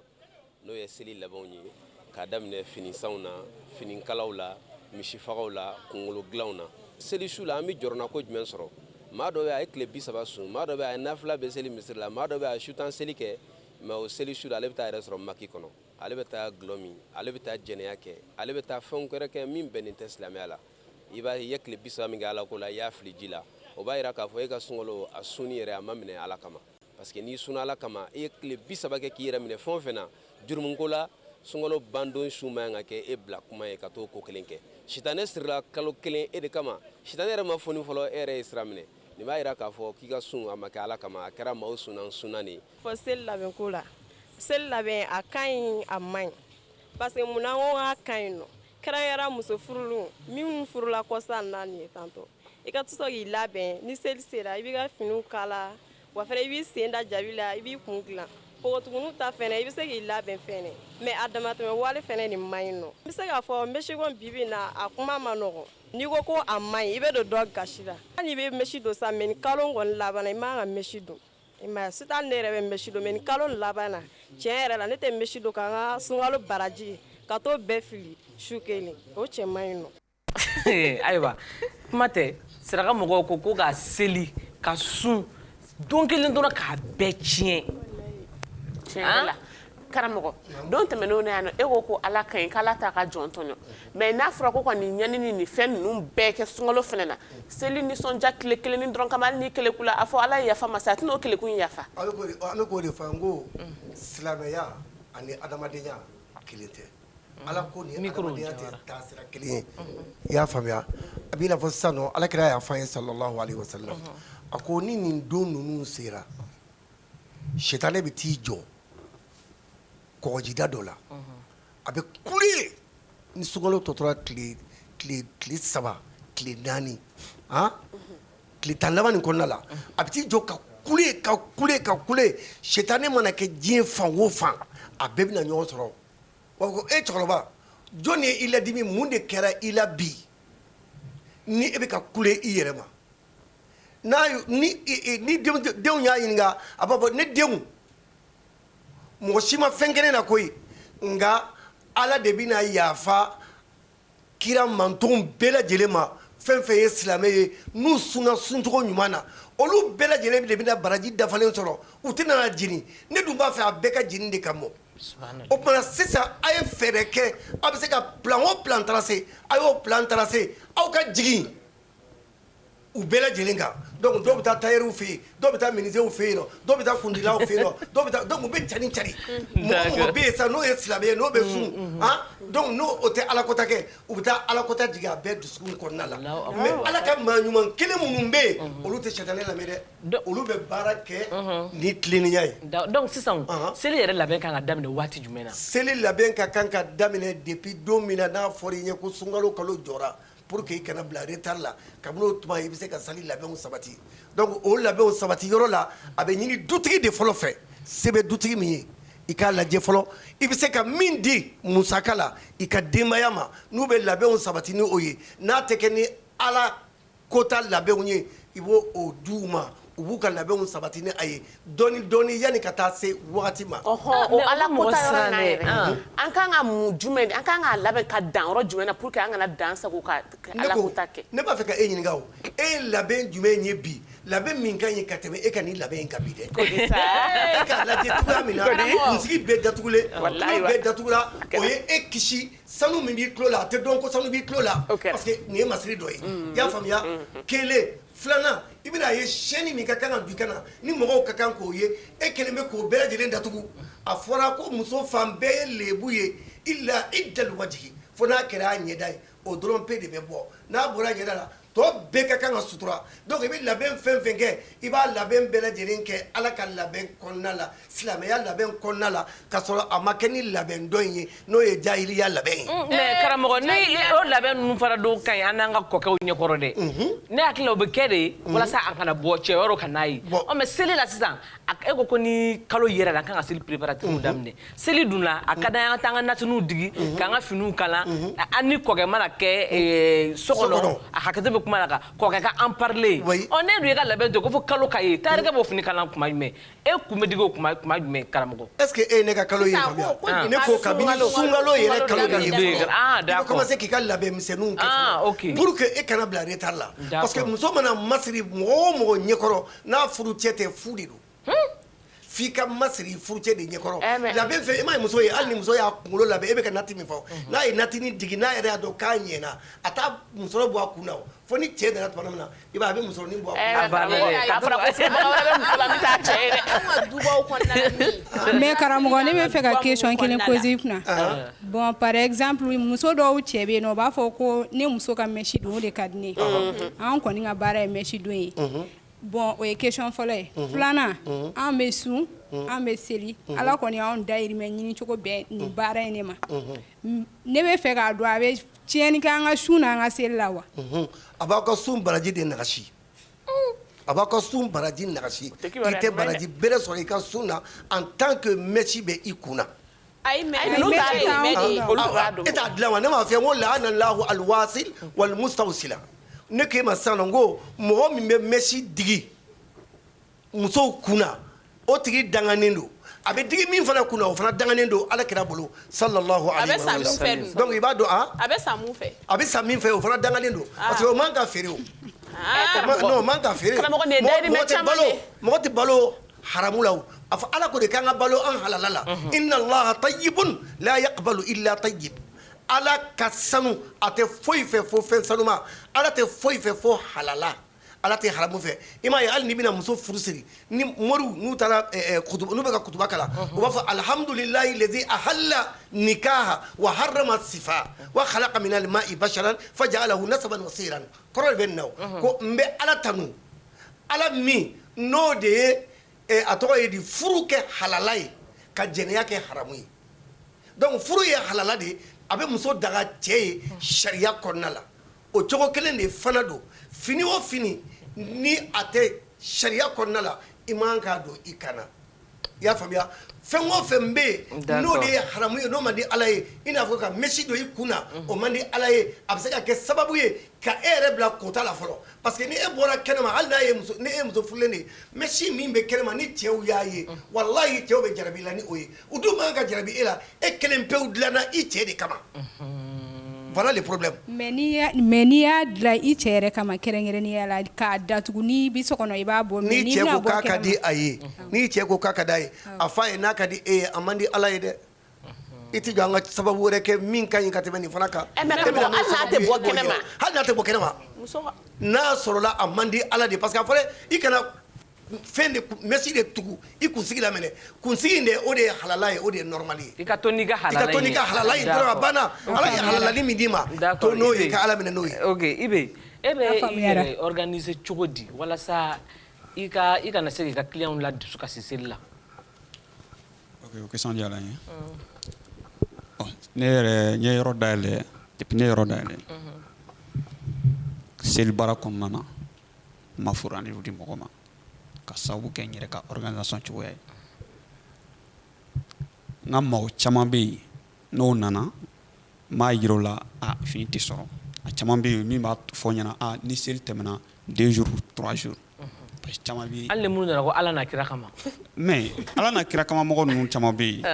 n'o ye seli labanw ye k'a daminɛ finisanw na finikalaw la misifagaw la kunkolo dilanw na seli su la an bɛ jɔrɔna ko jumɛn sɔrɔ maa dɔ bɛ a ye tile 30 sun maa dɔ bɛ a ye nafila bɛ seli misiri la maa dɔ bɛ a ye sutan seli kɛ mais o seli su la ale bɛ taa yɛrɛ sɔrɔ maki kɔnɔ ale bɛ taa gulɔ min ale bɛ taa jɛnɛya kɛ ale bɛ taa fɛnw wɛrɛ kɛ min bɛnnen tɛ silamɛya la i b'a ye i ye tile 30 min kɛ ala ko la i y'a fili ji la o b'a yira k'a fɔ e ka sunkalo a sunni yɛrɛ a ma minɛ ala kama parce que n'i sunna ala kama i ye tile 30 kɛ k'i yɛrɛ minɛ fɛn o fɛn na jurumuko la sunkalo bandon su man ka kɛ e bila kuma ye ka t'o ko kelen kɛ sitanɛ sirila kalo kelen e de kama sitanɛ yɛrɛ ma fɔni fɔlɔ e yɛrɛ ye sira minɛ nin b'a yira k'a fɔ k'i ka sun a ma kɛ ala kama a kɛra maaw sunna de ye fɔ seli labɛn ko la seli labɛn a ka ɲi a man ɲi parce que munna ko a ka ɲi nɔ kɛrɛnkɛrɛn muso furulenw minnu furula kɔsan na nin ye tantɔ i ka to k'i labɛn ni seli sera i b'i ka finiw kala wa fɛnɛ i b'i sen da jabi la i b'i kun dilan pɔgɔtuguniw ta fɛnɛ i bɛ se k'i labɛn fɛnɛ mais a damatɛmɛ wale fɛnɛ nin man ɲi nɔ n bɛ se k'a fɔ mɛsikɔn bibi na a kuma ma nɔgɔn n'i ko a man ɲi i bɛ don dɔ gasi la hali n'i bɛ mɛsi don sa mais ni kalo kɔni labanna i man ka mɛsi don i m'a ye sitan ne yɛrɛ bɛ mɛsi don mais ni kalo laban na tiɲɛ yɛrɛ la ne tɛ mɛsi don k'an ka sunkalo baraji ka t'o bɛɛ fili su kelen o cɛ man ɲi nɔ. Ayiwa kuma tɛ saraka mɔgɔw ko ka seli ka sun don kelen dɔrɔn k'a bɛɛ tiɲɛ. Tiɲɛ la karamɔgɔ don tɛmɛnenw na yan nɔ e ko ala ka ɲi k'ala t'a ka jɔn tɔɲɔ mais n'a fɔra ko ka nin ɲani ni fɛn ninnu bɛɛ kɛ sunkalo fɛnɛ na seli nisɔndiya tile kelen dɔrɔn kama hali ni keleku la a fɔ ala ye yafa masa a tɛna o kelekun yafa. an bɛ k'o de fɔ n ko silamɛya ani adamadenya kelen tɛ ala ko ni adamadenya tɛ taasira kelen ye i y'a faamuya a b'i n'a fɔ sisan nɔ alakira y'a fɔ an ye sallallahu alaihi wasallam a ko ni nin don ninnu sera sitanɛ bɛ t'i jɔ kɔgɔjida dɔ la a bɛ kule ni sunkalo tɔtora tile 3 tile 4 tile 10 laban nin kɔnɔna la a bɛ t'i jɔ ka kule sitanɛ mana kɛ diɲɛ fan o fan a bɛɛ bɛna ɲɔgɔn sɔrɔ wa ko e cɛkɔrɔba jɔn ye i ladimi mun de kɛra i la bi ni e bɛ ka kule i yɛrɛ ma ni denw y'a ɲininka a b'a fɔ ne denw mɔgɔ si ma fɛn kɛ ne na koyi nka ala de bɛna yafa kira mantonw bɛɛ lajɛlen ma fɛn fɛn ye silamɛ ye n'u sunna suncogo ɲuman na olu bɛɛ lajɛlen de bɛna baraji dafalen sɔrɔ u tɛna na jeni ne dun b'a fɛ a bɛɛ ka jeni de ka mɔ o tuma sisan a ye fɛɛrɛ kɛ a bɛ se ka plan o plan tracer a y'o plan tracer aw ka jigin u bɛɛ lajɛlen kan donc dɔw bɛ taa tailleur fɛ yen dɔw bɛ taa menuisier fɛ yen dɔw bɛ taa kundilaw fɛ yen dɔw bɛ taa donc u bɛ cari mɔgɔ mɔgɔ bɛ yen sisan n'o ye silamɛ ye n'o bɛ sun donc n'o o tɛ alakota kɛ u bɛ taa alakota jigin a bɛɛ dusukun kɔnɔna la mais ala ka maa ɲuman kelen minnu bɛ yen olu tɛ sitanɛ lamɛn dɛ olu bɛ baara kɛ ni tilennenya ye. donc sisan seli yɛrɛ labɛn kan ka daminɛ waati jumɛn na. seli labɛn ka kan ka daminɛ depuis don min na n'a fɔra i ɲɛ ko sunkalo kalo jɔra pour que i kana bila retard la kabini o tuma i bɛ se ka sali labɛnw sabati donc o labɛnw sabati yɔrɔ la a bɛ ɲini dutigi de fɔlɔ fɛ se bɛ dutigi min ye i k'a lajɛ fɔlɔ i bɛ se ka min di musaka la i ka denbaya ma n'u bɛ labɛnw sabati ni o ye n'a tɛ kɛ ni ala kota labɛnw ye i b'o o di u ma u b'u ka labɛnw sabati ni a ye dɔɔni yanni ka taa se wagati ma. o ala kota yɔrɔ na yɛrɛ an kan ka mun jumɛn an kan ka labɛn ka dan yɔrɔ jumɛn na pour que an kana dan sago ka ala kota kɛ. ne b'a fɛ ka e ɲininka o e ye labɛn jumɛn ye bi labɛn min ka ɲi ka tɛmɛ e ka nin labɛn in ka bi dɛ e k'a lajɛ cogoya min na kunsigi bɛɛ datugulen tulo bɛɛ datugula o ye e kisi sanu min b'i tulo la a tɛ dɔn ko sanu b'i tulo la parce que nin ye masiri dɔ ye i y'a faamuya kelen filanan i bɛna ye siyɛnni min ka kan ka don i kan na ni mɔgɔw ka kan k'o ye e kelen bɛ k'o bɛɛ lajɛlen datugu a fɔra ko muso fan bɛɛ ye lebu ye illa iddal wajhi fo n'a kɛra a ɲɛda ye o dɔrɔn pe de bɛ bɔ n'a bɔra ɲɛda la tɔ bɛɛ ka kan ka sutura donc i bɛ labɛn fɛn fɛn kɛ i b'a labɛn bɛɛ lajɛlen kɛ ala ka labɛn kɔnɔna la silamɛya labɛn kɔnɔna la ka sɔrɔ a ma kɛ ni labɛn dɔ in ye n'o ye jahiliya labɛn ye. mais karamɔgɔ ne o labɛn ninnu fana dɔw ka ɲi an n'an ka kɔkɛw ɲɛkɔrɔ dɛ ne hakili la o bɛ kɛ de walasa a kana bɔ cɛ wɛrɛw ka n'a ye mais seli la sisan e ko ni kalo yɛrɛ la an kan ka seli préparatifs daminɛ seli dun la a ka d'an ye an ka taa an ka natiniw digi k'an ka finiw kala an ni kɔkɛ mana kɛ so kɔnɔ a hakɛto bɛ kuma la kan kɔkɛ ka en parler ne dun ye ka labɛn to ko fo kalo ka ye taarikɛ b'o fini kalan kuma jumɛn e kun bɛ digi o kuma jumɛn karamɔgɔ est ce que e ye ne ka kalo ye faamuya ne ko kabini sunkalo yɛrɛ kalo de ye fɔlɔ i bɛ commencer k'i ka labɛn misɛnninw kɛ fɔlɔ pour que e kana bila retard la parce que muso mana masiri mɔgɔ o mɔgɔ ɲɛkɔrɔ n'a furu cɛ tɛ fu de don f'i ka masiri furucɛ de ɲɛkɔrɔ labɛn fɛ i m'a ye muso ye hali ni muso y'a kunkolo labɛn e bɛ ka nati min fɔ n'a ye natini digi n'a yɛrɛ y'a dɔn k'a ɲɛna a t'a musɔrɔ bɔ a kun na fo ni cɛ nana tuma min na i b'a ye a bɛ musɔrɔnin bɔ a kun na. k'a fɔra ko fɛnbaga wɛrɛ bɛ muso la min t'a cɛ ye dɛ. an ka dubaw kɔnɔna min. mais karamɔgɔ ne bɛ fɛ ka question kelen poser i kunna bon par exemple muso dɔw cɛ bɛ yen nɔ u b'a fɔ ko ne muso ka mèche don o de ka di ne ye an kɔni ka baara ye mèche don ye. bon o ye question fɔlɔ ye filanan an bɛ sun an bɛ seli ala kɔni y'anw dayirimɛ ɲini cogo bɛɛ nin baara in de ma ne bɛ fɛ k'a dɔn a bɛ tiɲɛni kɛ an ka sun n'an ka seli la wa. a b'aw ka sun baraji de nagasi a b'aw ka sun baraji nagasi i tɛ baraji bɛrɛ sɔrɔ i ka sun na en tant que mèche bɛ i kun na. ayi mais olu t'a dɔn olu b'a dɔn. e t'a dilan wa ne m'a f'i ye n ko lahana lahu alwasil wal mustawsila ne k'e ma sisan nɔ n ko mɔgɔ min bɛ mèche digi musow kunna o tigi danganen don a bɛ digi min fana kunna o fana danganen don ala kira bolo sallallahu alaihi wa sallam donc i b'a dɔn a bɛ sa mun fɛ a bɛ sa min fɛ o fana danganen don parce que o man ka feere o non o man ka feere karamɔgɔ nin ye dayirimɛ caman de mɔgɔ tɛ balo haramu la o a fɔ ala ko de k'an ka balo an halala la inna allaha tayyibun la yaqbalu illa tayyib ala ka sanu a tɛ foyi fɛ fo fɛn sanuma ala tɛ foyi fɛ fo halala ala tɛ haramu fɛ i m'a ye hali ni bɛna muso furu siri ni moriw n'u taara n'u bɛ ka kutuba kalan u b'a fɔ alhamdulilayi lezi ahalla nikaha wa harrama sifa wa khalaqa min al-ma'i basharan faja'alahu nasaban wa siran kɔrɔ de bɛ nin na o ko n bɛ ala tanu ala min n'o de ye a tɔgɔ ye di furu kɛ halala ye ka jɛnɛya kɛ haramu ye donc furu ye halala de a bɛ muso daga cɛ ye sariya kɔnɔna la o cogo kelen de fana don fini o fini ni a tɛ sariya kɔnɔna la i man k'a don i kana i y'a faamuya fɛn o fɛn bɛ yen n'o de ye haramu ye n'o man di ala ye i n'a fɔ ka mèche don i kun na o man di ala ye a bɛ se ka kɛ sababu ye ka e yɛrɛ bila kota la fɔlɔ parce que ni e bɔra kɛnɛma hali n'a ye muso ni e ye muso furulen de ye mèche min bɛ kɛnɛma ni cɛw y'a ye walahi cɛw bɛ jarabi la ni o ye u dun man ka jarabi e la e kelen pewu dilanna i cɛ de kama. Voilà le problème. Mais n'i y'a dilan i cɛ yɛrɛ kama kɛrɛnkɛrɛnnenya la k'a datugu n'i bɛ so kɔnɔ i b'a bɔ. Ni cɛ ko k'a ka di a ye ni cɛ ko k'a ka d'a ye a f'a ye n'a ka di e ye a man di ala ye dɛ i tɛ jɔ an ka sababu wɛrɛ kɛ min ka ɲi ka tɛmɛ nin fana kan. hali n'a tɛ bɔ kɛnɛma. hali n'a tɛ bɔ kɛnɛma n'a sɔrɔla a man di ala de parce que a fɔra i kana fɛn de mèche de tugu i kunsigi la minɛ kunsigi in de o de ye halala ye o de ye normal ye. i ka to n'i ka halala ye dɔrɔn a banna ala ye halalani min d'i ma to n'o ye ka ala minɛ n'o ye. ok Ibe e bɛ i yɛrɛ organiser cogo di walasa i kana se k'i ka clients la dusu kasi seli la. ok o question diyara n ye ne yɛrɛ n ye yɔrɔ dayɛlɛ depuis ne ye yɔrɔ dayɛlɛ seli baara kɔnɔna na n ma fourani di mɔgɔ ma ka sababu kɛ n yɛrɛ ka organisation cogoya ye n ka mɔgɔ caman bɛ yen n'o nana n m'a yira o la fini tɛ sɔrɔ a caman bɛ yen min b'a fɔ n ɲɛna ni seli tɛmɛna 2 jours 3 jours parce que caman bɛ yen hali ni minnu nana ko ala n'a kira kama mais ala n'a kira kama mɔgɔ ninnu caman bɛ yen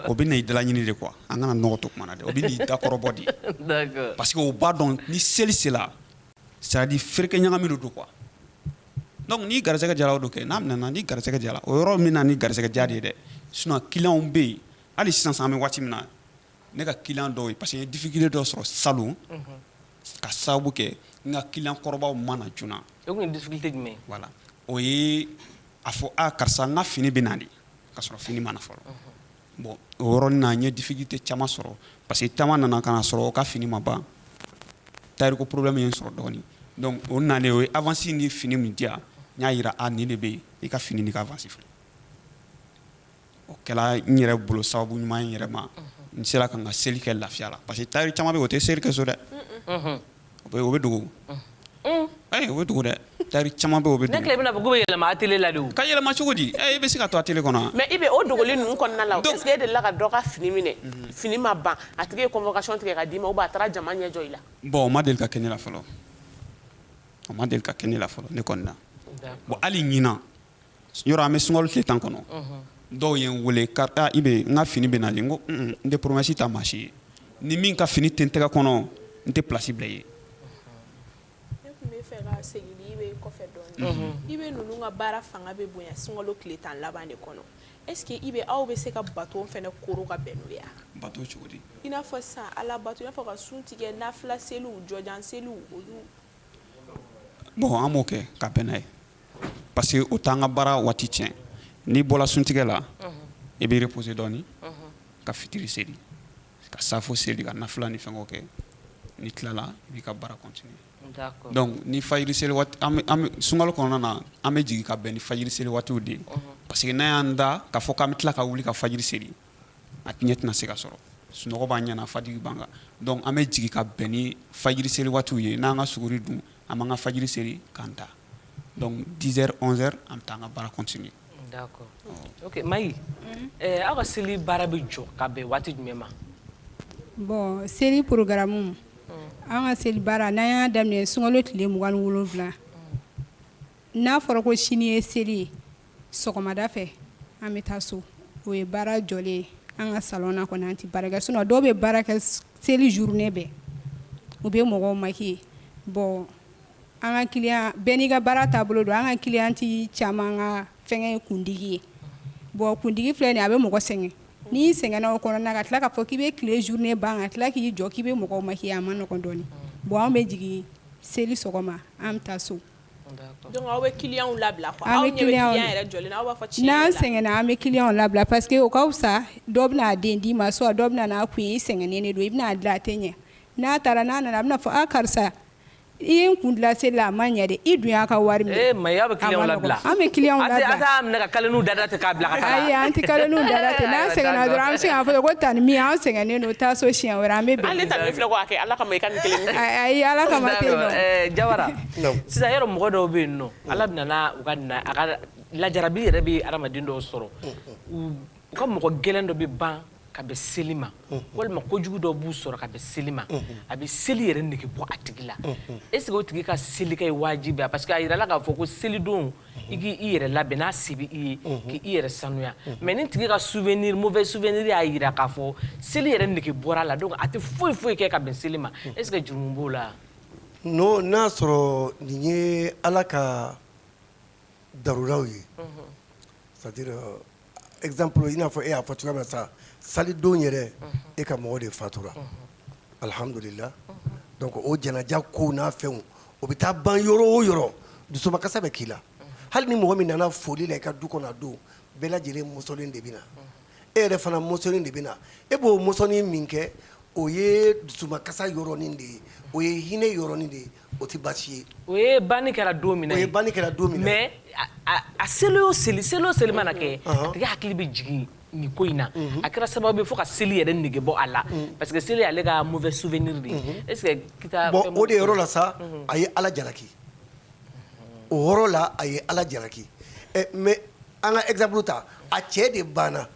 o bɛ na i dala ɲini de quoi an kana nɔgɔ to kuma na dɛ o bɛ na i da kɔrɔbɔ de parce que o b'a dɔn ni seli sera c'est à dire ferekɛ ɲagami de don quoi donc ni garisɛgɛ jara o do kɛ n'a nana ni garisɛgɛ jara o yɔrɔ min na ni garisɛgɛ ja de ye dɛ sinon client bɛ yen hali sisan an bɛ waati min na ne ka client dɔw ye parce que n ye difficulté dɔ sɔrɔ salon ka sababu kɛ n ka client kɔrɔbaw ma na joona. o kun ye difficulté jumɛn? voilà o ye a fɔ karisa n ka fini bɛ na de ka sɔrɔ fini ma na fɔlɔ. bon o yɔrɔnin na n ye difficulté caman sɔrɔ parce que caman nana ka na sɔrɔ o ka fini ma ban tailleur ko problème ye n sɔrɔ dɔɔnin donc o nalen o ye avance ni fini min di yan n y'a yira nin de bɛ yen i ka fini ni ka avance filɛ o kɛla n yɛrɛ bolo sababu ɲuman ye n yɛrɛ ma n sera ka n ka seli kɛ lafiya la parce que tailleur caman bɛ yen o tɛ seli kɛ so dɛ o bɛ dogo o bɛ dogo dɛ tailleur caman bɛ yen o bɛ dogo. ne tile bɛna fɔ k'u bɛ yɛlɛma atelier la de o. ka yɛlɛma cogo di i bɛ se ka to atelier kɔnɔ. mais i bɛ o dogoli ninnu kɔnɔna la est ce que e delila ka dɔ ka fini minɛ fini ma ban a tigi ye convocation tigɛ ka d'i ma ou bien a taara jama ɲɛ jɔ i la. bon o ma deli ka kɛ ne la fɔlɔ o ma deli ka kɛ ne la fɔlɔ ne kɔni na bon hali ɲinan yɔrɔ an bɛ sunkalo tile 10 kɔnɔ dɔw ye n wele i bɛ n ka fini bɛ nalen n ko n tɛ promesse ta maa si ye ni min ka fini tɛ n tɛgɛ kɔnɔ n tɛ place bila i ye. ne tun bɛ fɛ ka segin i bɛ kɔfɛ dɔɔnin i bɛ ninnu ka baara fanga bɛ bonya sunkalo tile 10 laban de kɔnɔ est ce que i bɛ aw bɛ se ka bateau fana koro ka bɛn n'o ye wa. bateau cogo di. i n'a fɔ sisan ala bateau i n'a fɔ ka sun tigɛ nafila seliw jɔjan seliw olu. bon an b'o kɛ ka bɛn n'a ye parce que o t'an ka baara waati tiɲɛ n'i bɔra suntigɛ la i bɛ reposer dɔɔnin ka fitiri seli ka safo seli ka nafila ni fɛngɛw kɛ n'i tilala i b'i ka baara continuer. donc ni fajiri seli waati sunkalo kɔnɔna na an bɛ jigin ka bɛn ni fajiri seli waatiw de ye parce que n'an y'an da k'a fɔ k'an bɛ tila ka wuli ka fajiri seli a ɲɛ tɛna se ka sɔrɔ sunɔgɔ b'an ɲɛna fajiri b'an kan donc an bɛ jigin ka bɛn ni fajiri seli waatiw ye n'an ka suguri dun an b'an ka fajiri seli k'an da donc 10h 11h an bɛ taa an ka baara continuer. d'accord ok Mayi aw ka seli baara bɛ jɔ ka bɛn waati jumɛn ma. bon seli programme an ka seli baara n'an y'a daminɛ sunkalo tile 27 n'a fɔra ko sini ye seli ye sɔgɔmada fɛ an bɛ taa so o ye baara jɔlen ye an ka salon na kɔni an tɛ baara kɛ sinon dɔw bɛ baara kɛ seli journée bɛɛ u bɛ mɔgɔw maquiller bon an ka client bɛɛ n'i ka baara taabolo don an ka client caman ka fɛngɛ ye kundigi ye bon kundigi filɛ nin ye a bɛ mɔgɔ sɛgɛn n'i sɛgɛnna o kɔnɔna ka tila k'a fɔ k'i bɛ tile journée ban ka tila k'i jɔ k'i bɛ mɔgɔw maquiller a ma nɔgɔn dɔɔnin bon an bɛ jigin seli sɔgɔma an bɛ taa so. donc aw bɛ clients labila quoi aw ɲɛ bɛ client yɛrɛ jɔlen na aw b'a fɔ tiɲɛ n'an sɛgɛnna an bɛ clients labila parce que o ka fisa dɔ bɛna a den d'i ma soit dɔ bɛna n'a kun ye i sɛgɛnnen de don i bɛna a dilan a tɛ ɲɛ n'a taara n'a nana a bɛna fɔ karisa i ye n kun dilan seli la a ma ɲɛ dɛ i dun y'a ka wari minɛ. Mayi aw bɛ clients labila an bɛ clients labila a t'a minɛ ka kalenu dada ten k'a bila ka taa. ayi an tɛ kalenu dada ten n'an sɛgɛnna dɔrɔn an bɛ se k'a fɔ ko tani min an sɛgɛnnen don taa so siɲɛ wɛrɛ an bɛ bɛn. hali tani filɛ ko a kɛ ala kama i ka nin kelen. ayi ala kama tɛ yen nɔ. Jawara sisan yɔrɔ mɔgɔ dɔw bɛ yen nɔ ala bɛ na u ka lajarabi yɛrɛ bɛ adamaden dɔw sɔrɔ u ka mɔgɔ gɛlɛn dɔ bɛ ban ka bɛn seli ma walima kojugu dɔ b'u sɔrɔ ka bɛn seli ma a bɛ seli yɛrɛ nege bɔ a tigi la est ce que o tigi ka seli kɛ ye wajibi parce que a yirala k'a fɔ ko selidon i k'i yɛrɛ labɛn n'a se bɛ i ye k'i yɛrɛ sanuya mais ni tigi ka souvenir mauvais souvenir y'a yira k'a fɔ seli yɛrɛ nege bɔra a la donc a tɛ foyi foyi kɛ ka bɛn seli ma est ce que jurumu b'o la. non n'a sɔrɔ nin ye ala ka daruraw ye c'est à dire exemple i n'a fɔ e y'a fɔ cogoya min na sa salidon yɛrɛ e ka mɔgɔ de fatura alhamdulillah donc o janaja ko n'a fɛnw o bɛ taa ban yɔrɔ o yɔrɔ dusumakasa bɛ k'i la hali ni mɔgɔ min nana foli la i ka du kɔnɔ a don bɛɛ lajɛlen mɔsɔnlen de bɛ na e yɛrɛ fana mɔsɔnlen de bɛ na e b'o mɔsɔnnin min kɛ o ye dusumakasa yɔrɔnin de ye o ye hinɛ yɔrɔnin de ye o tɛ baasi ye. o ye banni kɛra don min na o ye banni kɛra don min na mais a seli o seli mana kɛ a tigi hakili bɛ jigin nin ko in na a kɛra sababu ye fo ka seli yɛrɛ nege bɔ a la parce que seli y'ale ka mauvais souvenir de ye est ce que kita. bon o de yɔrɔ la sa a ye ala jalaki o yɔrɔ la a ye ala jalaki mais an ka exemple ta a cɛ de banna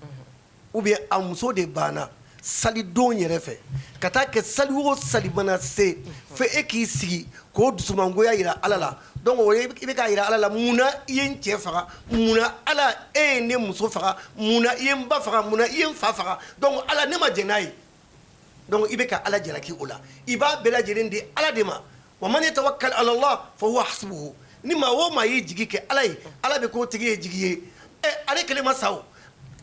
ou bien a muso de banna salidon yɛrɛ fɛ ka taa kɛ sali o sali mana se fo e k'i sigi k'o dusumangoya yira ala la donc o ye i bɛ k'a yira ala la munna i ye n cɛ faga munna ala e ye ne muso faga munna i ye n ba faga munna i ye n fa faga donc ala ne ma jɛn n'a ye donc i bɛ ka ala jalaki o la i b'a bɛɛ lajɛlen di ala de ma wa man yatawakkal ala Allah fa huwa hasbuhu ni maa o maa y'i jigi kɛ ala ye ala bɛ k'o tigi ye jigi ye ale kelen ma sa o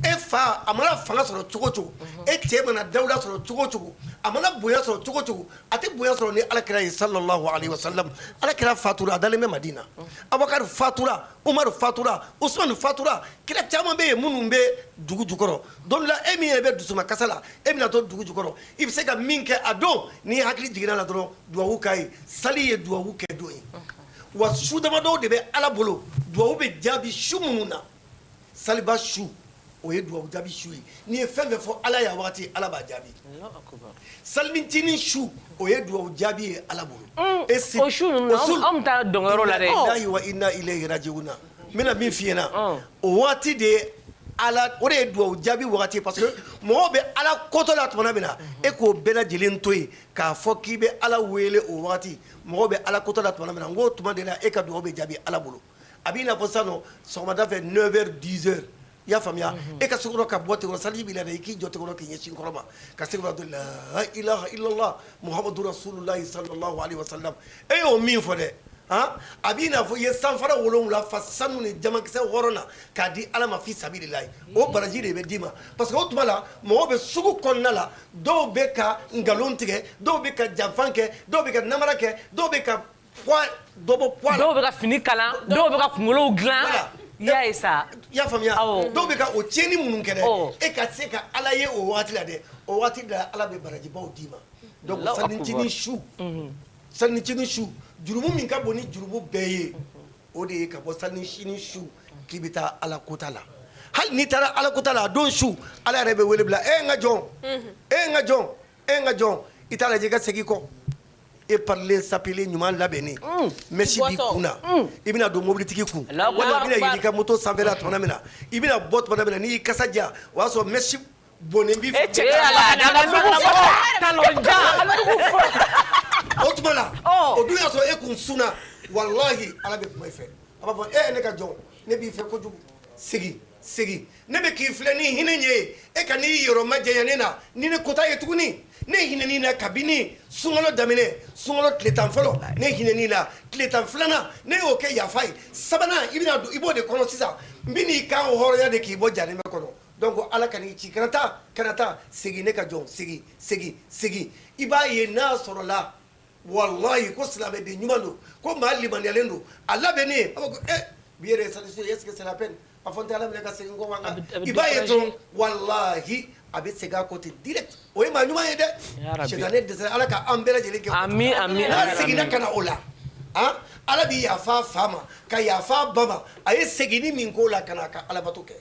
e fa a mana fanga sɔrɔ cogo cogo e cɛ mana dawuda sɔrɔ cogo cogo a mana bonya sɔrɔ cogo cogo a tɛ bonya sɔrɔ ni alakira ye sallallahu alaihi wasallam alakira fatura a dalen bɛ madina abubakar fatura umaru fatura usman fatura kira caman bɛ yen minnu bɛ dugu jukɔrɔ don la e min yɛrɛ bɛ dusuma kasa la e bɛna to dugu jukɔrɔ i bɛ se ka min kɛ a don n'i hakili jiginna la dɔrɔn duwawu k'a ye sali ye duwawu kɛ don ye wa su damadɔ de bɛ ala bolo duwawu bɛ jaabi su minnu na saliba su o ye duwawu jaabi su ye n'i ye fɛn fɛn fɔ ala y'a waati ala b'a jaabi salimicinin su o ye duwawu jaabi ye ala bolo o su ninnu anw bɛ taa dɔnkɛyɔrɔ la dɛ inna wa inna ilayhi raji'un n bɛna min f'i ɲɛna o waati de ye ala o de ye duwawu jaabi wagati parce que mɔgɔw bɛ ala kotɔ la tuma min na e k'o bɛɛ lajɛlen to yen k'a fɔ k'i bɛ ala wele o wagati mɔgɔw bɛ ala kotɔ la tuma min na n k'o tuma de la e ka duwawu bɛ jaabi ala bolo a b'i n'a fɔ sisan nɔ sɔgɔmada fɛ 9h 10h i y'a faamuya e ka sekɔrɔ ka bɔ tegɔrɔ saliji b'i la dɛ i k'i jɔ tegɔrɔ k'i ɲɛsin kɔrɔ ma ka sekɔrɔ to la ilaha illallah muhammadu rasulullahi sallallahu alaihi wasallam e y'o min fɔ dɛ a b'i n'a fɔ i ye sanfara 7 fa sanu ni jamakisɛ 6 na k'a di ala ma fi sabilillahi o baraji de bɛ d'i ma parce que o tuma la mɔgɔw bɛ sugu kɔnɔna la dɔw bɛ ka nkalon tigɛ dɔw bɛ ka janfan kɛ dɔw bɛ ka namara kɛ dɔw bɛ ka dɔ bɔ poids la dɔw bɛ ka fini kalan dɔw bɛ ka kunkolow dilan y'a ye sa i y'a faamuya dɔw bɛ ka o tiɲɛni minnu kɛ dɛ e ka se ka ala ye o waati la dɛ o waati de la ala bɛ barajibaw d'i ma donc salicinin su jurumu min ka bon ni jurumu bɛɛ ye o de ye ka bɔ salicinin su k'i bɛ taa ala kota la hali n'i taara ala kota la a don su ala yɛrɛ bɛ wele bila n ka jɔn n ka jɔn n ka jɔn i t'a lajɛ i ka segin kɔ e parler s'appeler ɲuman labɛnnen mɛsi b'i kun na i bɛna don mobilitigi kun walima i bɛna yɛlɛ i ka moto sanfɛla tuma min na i bɛna bɔ tuma min na n'i y'i kasa ja o y'a sɔrɔ mɛsi bonnen b'i fɛ o tuma la o dun y'a sɔrɔ e kun sunna walahi ala bɛ kuma i fɛ a b'a fɔ ne ka jɔn ne b'i fɛ kojugu segin ne bɛ k'i filɛ ni hinɛ ye e ka n'i yɔrɔ majanya ne na ni ne kota ye tuguni ne hinɛni na kabini sunkalo daminɛ sunkalo tile 10 fɔlɔ ne hinɛni la tile 10 filanan ne y'o kɛ yafa ye sabanan i bɛna don i b'o de kɔnɔ sisan n bɛ n'i kan hɔrɔnya de k'i bɔ janɛmɛ kɔnɔ donc ala ka n'i ci kana taa segin ne ka jɔn segin i b'a ye n'a sɔrɔla wallahi ko silamɛden ɲuman don ko maa limaniyalen don a labɛnnen a b'a fɔ bi yɛrɛ est-ce que c'est la peine a fɔ n tɛ ala minɛ ka segin kɔ wa i b'a ye dɔrɔn wallahi a bɛ segin a kɔ ten direct o ye maa ɲuman ye dɛ sɛtanɛ dɛsɛra ala ka an bɛɛ lajɛlen kɛ n'a seginna ka na o la ala bɛ yafa fa ma ka yafa ba ma a ye seginni min k'o la ka na a ka alabato kɛ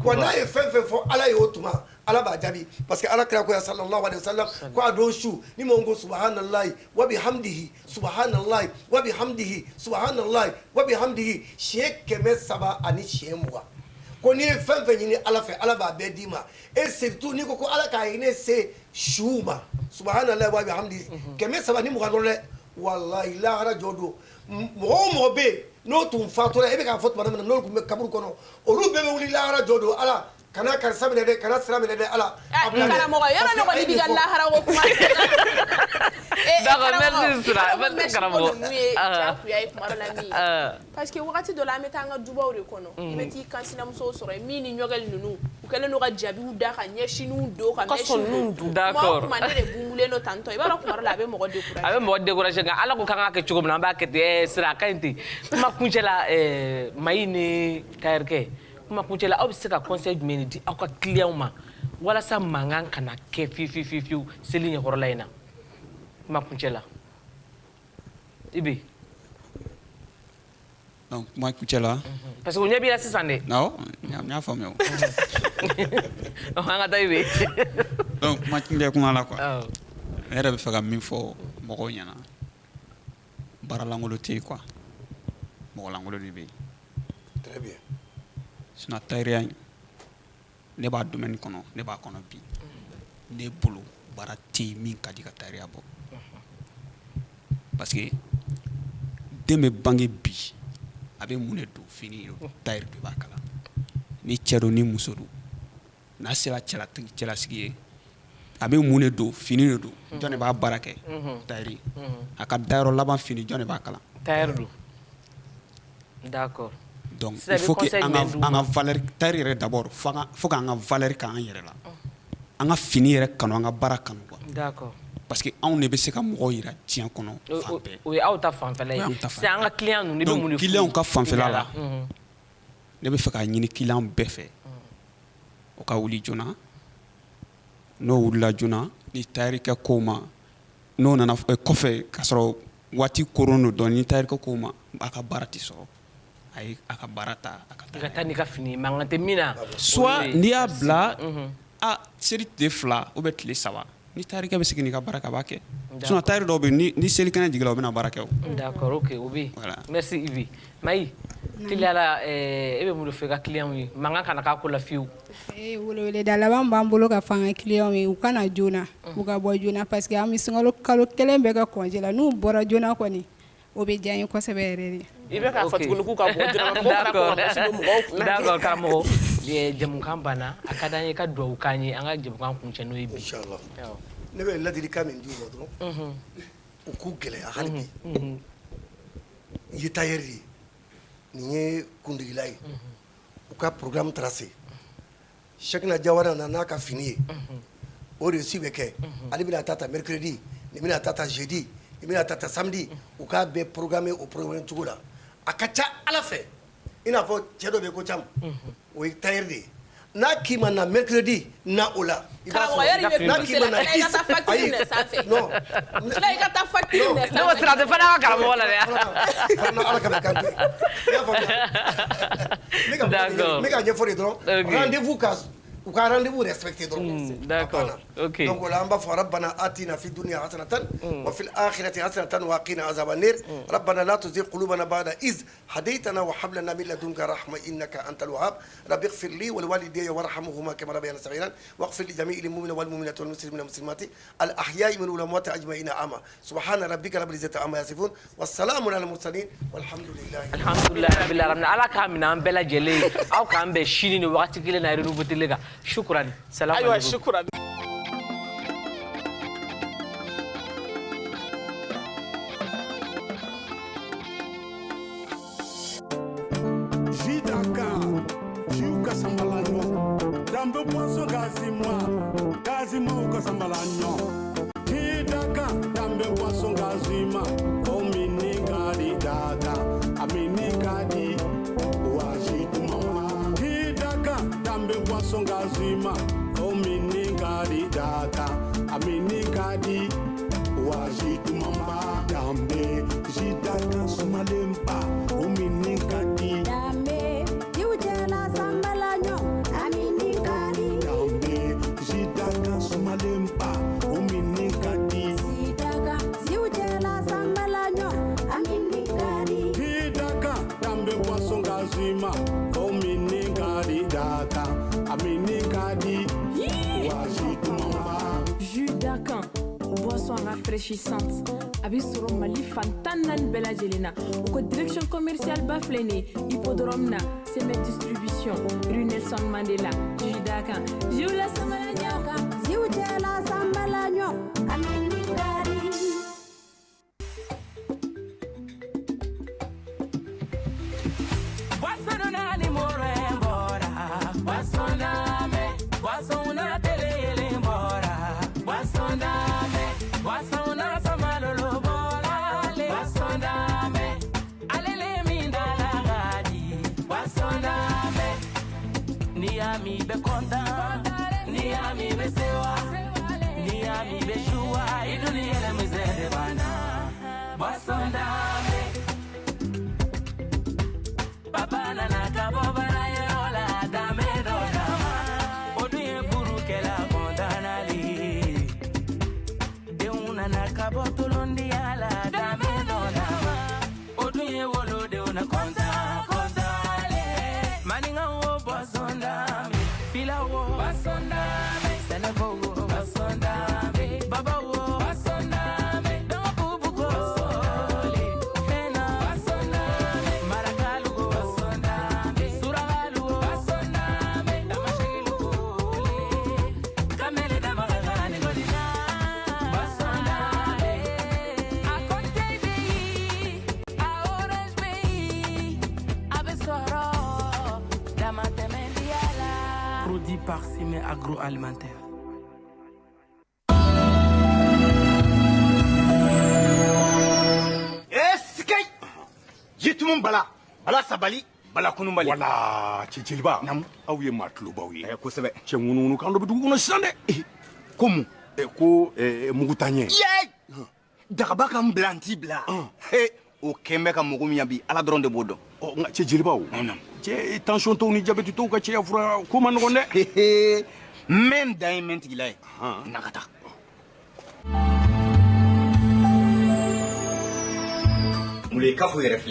wa n'a ye fɛn fɛn fɔ ala ye o tuma ala b'a jaabi parce que ala kira ko ya sallallahu alaihi wasallam ko a don su ni mɔgɔ ko subhanallahi wa bihamdihi subhanallahi wa bihamdihi subhanallahi wa bihamdihi siɲɛ 300 ani siɲɛ 20 ko n'i ye fɛn fɛn ɲini ala fɛ ala b'a bɛɛ d'i ma et surtout n'i ko ala k'a hinɛ se su ma subhanallahi wa bihamdihi 300 ni 20 dɔrɔn dɛ wallahi lahara jɔ don mɔgɔ o mɔgɔ bɛ yen n'o tun fatura e bɛ k'a fɔ tuma min na n'olu tun bɛ kaburu kɔnɔ olu bɛɛ bɛ wuli lahara jɔ don ala kana karisa minɛ dɛ kana sira minɛ dɛ ala karamɔgɔ yɔrɔ ne kɔni b'i ka lahara ko kuma merci karamɔgɔ ninnu ye diyagoya ye kuma dɔ la min ye parce que wagati dɔ la an bɛ taa an ka dubaw de kɔnɔ i bɛ t'i kan sinamusow sɔrɔ yen min ni ɲɔgɛli ninnu u kɛlen don ka jabiw da ka ɲɛsiniw don ka mɛsiw don kuma o kuma ne de bunbulen don tantɔ i b'a dɔn kuma dɔ la a bɛ mɔgɔ décourager a bɛ mɔgɔ décourager nka ala ko k'an ka kɛ cogo min na an b'a kɛ ten sira a ka ɲi ten kuma kuncɛ la mayi ni kayɛrikɛ kuma kuncɛ la aw bɛ se ka conseil jumɛn de di aw ka clients ma walasa mankan kana kɛ fiyewu seli ɲɛkɔrɔla in na kuma kuncɛ la Ibe donc kuma kuncɛ la parce que o ɲɛ b'i la sisan dɛ awɔ n y'a faamuya an ka taa Ibe donc kuma kuncɛ kuma la quoi ne yɛrɛ bɛ fɛ ka min fɔ mɔgɔw ɲɛna baaralangolo tɛ yen quoi mɔgɔlangolo de bɛ yen très bien sinon tailleur ne b'a domaine kɔnɔ ne b'a kɔnɔ bi ne bolo baara tɛ yen min ka di ka tailleur bɔ parce que den bɛ bange bi a bɛ mun de don fini tailleur de b'a kala ni cɛ don ni muso don n'a sera cɛlasigi ye a bɛ mun de don fini de don jɔn de b'a baara kɛ tailleur a ka dayɔrɔ laban fini jɔn de b'a kala tailleur don D'accord. Donc il faut que anga valeur taire d'abord faut qu'anga valeur kan yɛrɛ la anga fini yɛrɛ kanu anga bara kanu quoi. D'accord. Parce que anw ne bɛ se ka mɔgɔ yira tiɲɛ kɔnɔ fan bɛɛ. O ye aw ta fanfɛla ye. C'est an ka client ninnu de bɛ mun de fɔ. client ka fanfɛla la ne bɛ fɛ k'a ɲini client bɛɛ fɛ o ka wuli joona n'o wulila joona ni taire kɛ ko ma n'o nana kɔfɛ k'a sɔrɔ waati koron don dɔɔni ni taire kɛ ko ma a ka baara tɛ sɔrɔ. Ayi a ka baara ta a ka taa ni ka fini mankan tɛ min na. Soit n'i y'a bila seli tile 2 ou bien tile 3 ni taarikɛ bɛ segin n'i ka baara kɛ a b'a kɛ sinon taari dɔw bɛ yen ni selikɛnɛ jigila o bɛna baara kɛ o. D'accord, ok o bɛ yen. Merci Ibi. Mayi teliyala e bɛ mun de fɔ i ka client ye mankan kana k'a ko la fiyewu. Weleweleda laban b'an bolo ka fɔ an ka client ye u kana joona u ka bɔ joona parce que an bɛ sunkalo kalo 1 bɛ ka congé la n'u bɔra joona kɔni o bɛ diya n ye kosɛbɛ yɛrɛ de. I bɛ k'a fɔ tuguni k'u ka bɔ joona d'accord karamɔgɔ jamukan banna a ka d'an ye ka dugawu k'an ye an ka jamukan kuncɛ n'o ye bi. Inchallah ne bɛ ladilikan min d'u ma dɔrɔn u k'u gɛlɛya hali bi i ye tailleur de ye nin ye kundigila ye u ka programme tracé Cheikhna Jawara nana n'a ka fini ye o de si bɛ kɛ ale bɛna taa ta mercredi nin bɛna taa ta jeudi nin bɛna taa ta samedi u k'a bɛɛ programmer o programme cogo la a ka ca Ala fɛ i n'a fɔ cɛ dɔ bɛ ko caman o ye tailleur de ye n'a k'i ma na mercredi na o la i b'a sɔrɔ n'a k'i ma na i ka taa facture minɛ sanfɛ non i ka taa facture minɛ sanfɛ ne ko sira tɛ fana ka karamɔgɔ la dɛ Ala ka bɛ kan to i y'a faamuya n bɛ ka ɲɛfɔ de dɔrɔn rendez-vous ka u ka rendez-vous respecté dɔrɔn d'accord ok donc o la an b'a fɔ rabbana atina fi dunya hasanatan wa fil akhirati hasanatan wa qina azaban nar rabbana la tuzigh qulubana ba'da iz hadaytana wa hab lana min ladunka rahma innaka antal wahhab rabbi ighfir li wa liwalidayya warhamhuma kama rabbayani saghiran waghfir li jami'il mu'minina wal mu'minati wal muslimina wal muslimati al ahya'i minhum wal amwati ajma'ina ama subhana rabbika rabbil izzati amma yasifun wassalamun alal mursalin alhamdulillahi rabbil alamin ala ka mina an bɛɛ lajɛlen aw k'an bɛn sini ni wagati kelen na renouveau télé kan shukran salam ayiwa shukran Dambe poisson gazima ou kasambalanyo. Hidaka dambe poisson gazima. O mini kadi daka, a mini kadi wajitu mama. Hidaka dambe poisson gazima. O mini kadi daka, a mini kadi wajitu mama. Dambe jidaka sumalempa. O mini kadi. Dambe jiujela sambalanyo. Malempa, uminikadi. Sidaka, ziujela sambalanyo, aminikadi. Hidaka, dambe poisson gazima, uminikadi daka, aminikadi. Wajitu mama. Jus d'Acan, boisson rafraîchissante. Abisoro Mali Fantanan Bella Jelena. Ou direction commerciale Baflene, Hippodrome na, Semet Distribution, rue Nelson Mandela, Jus d'Acan. Jiula Samalanyo. Ziujela sambalanyo, aminikadi. Niami be content, niami be sewa, niami be joie, iduni ele mizere bana. Basondame, baba na nakabo bana yola dame dodama. Oduye buru kela kondanali, de una nakabo tulundi ala dame dodama. Oduye wolo de una konta. Basondame, fila wo, basondame, senebo wo, basondame, baba wo, basondame, bubu go, basole, fena, basondame, marakalu go, basondame, suragalu go, basondame, damashilu go, kamele damaragani godina, basondame, a côté bi, a orange bi, parfumé agroalimentaire. Sikay jitumun bala sabali bala kunun bali wala ciciliba aw ye maa tulobaw ye kosɛbɛ cɛ ŋunuŋunu kan dɔ bɛ dugu kɔnɔ sisan dɛ komu ko mugutanɲɛ dagaba ka n bila n t'i bila o kɛn bɛ ka mɔgɔ min yan bi ala dɔrɔn de b'o dɔn nka cɛ jelibaw cɛ tension tɔw ni jabɛti tɔw ka cɛya fura ko ma nɔgɔn dɛ n bɛ n dan ye mɛn tigila ye na ka taa mun le kafo yɛrɛ filɛ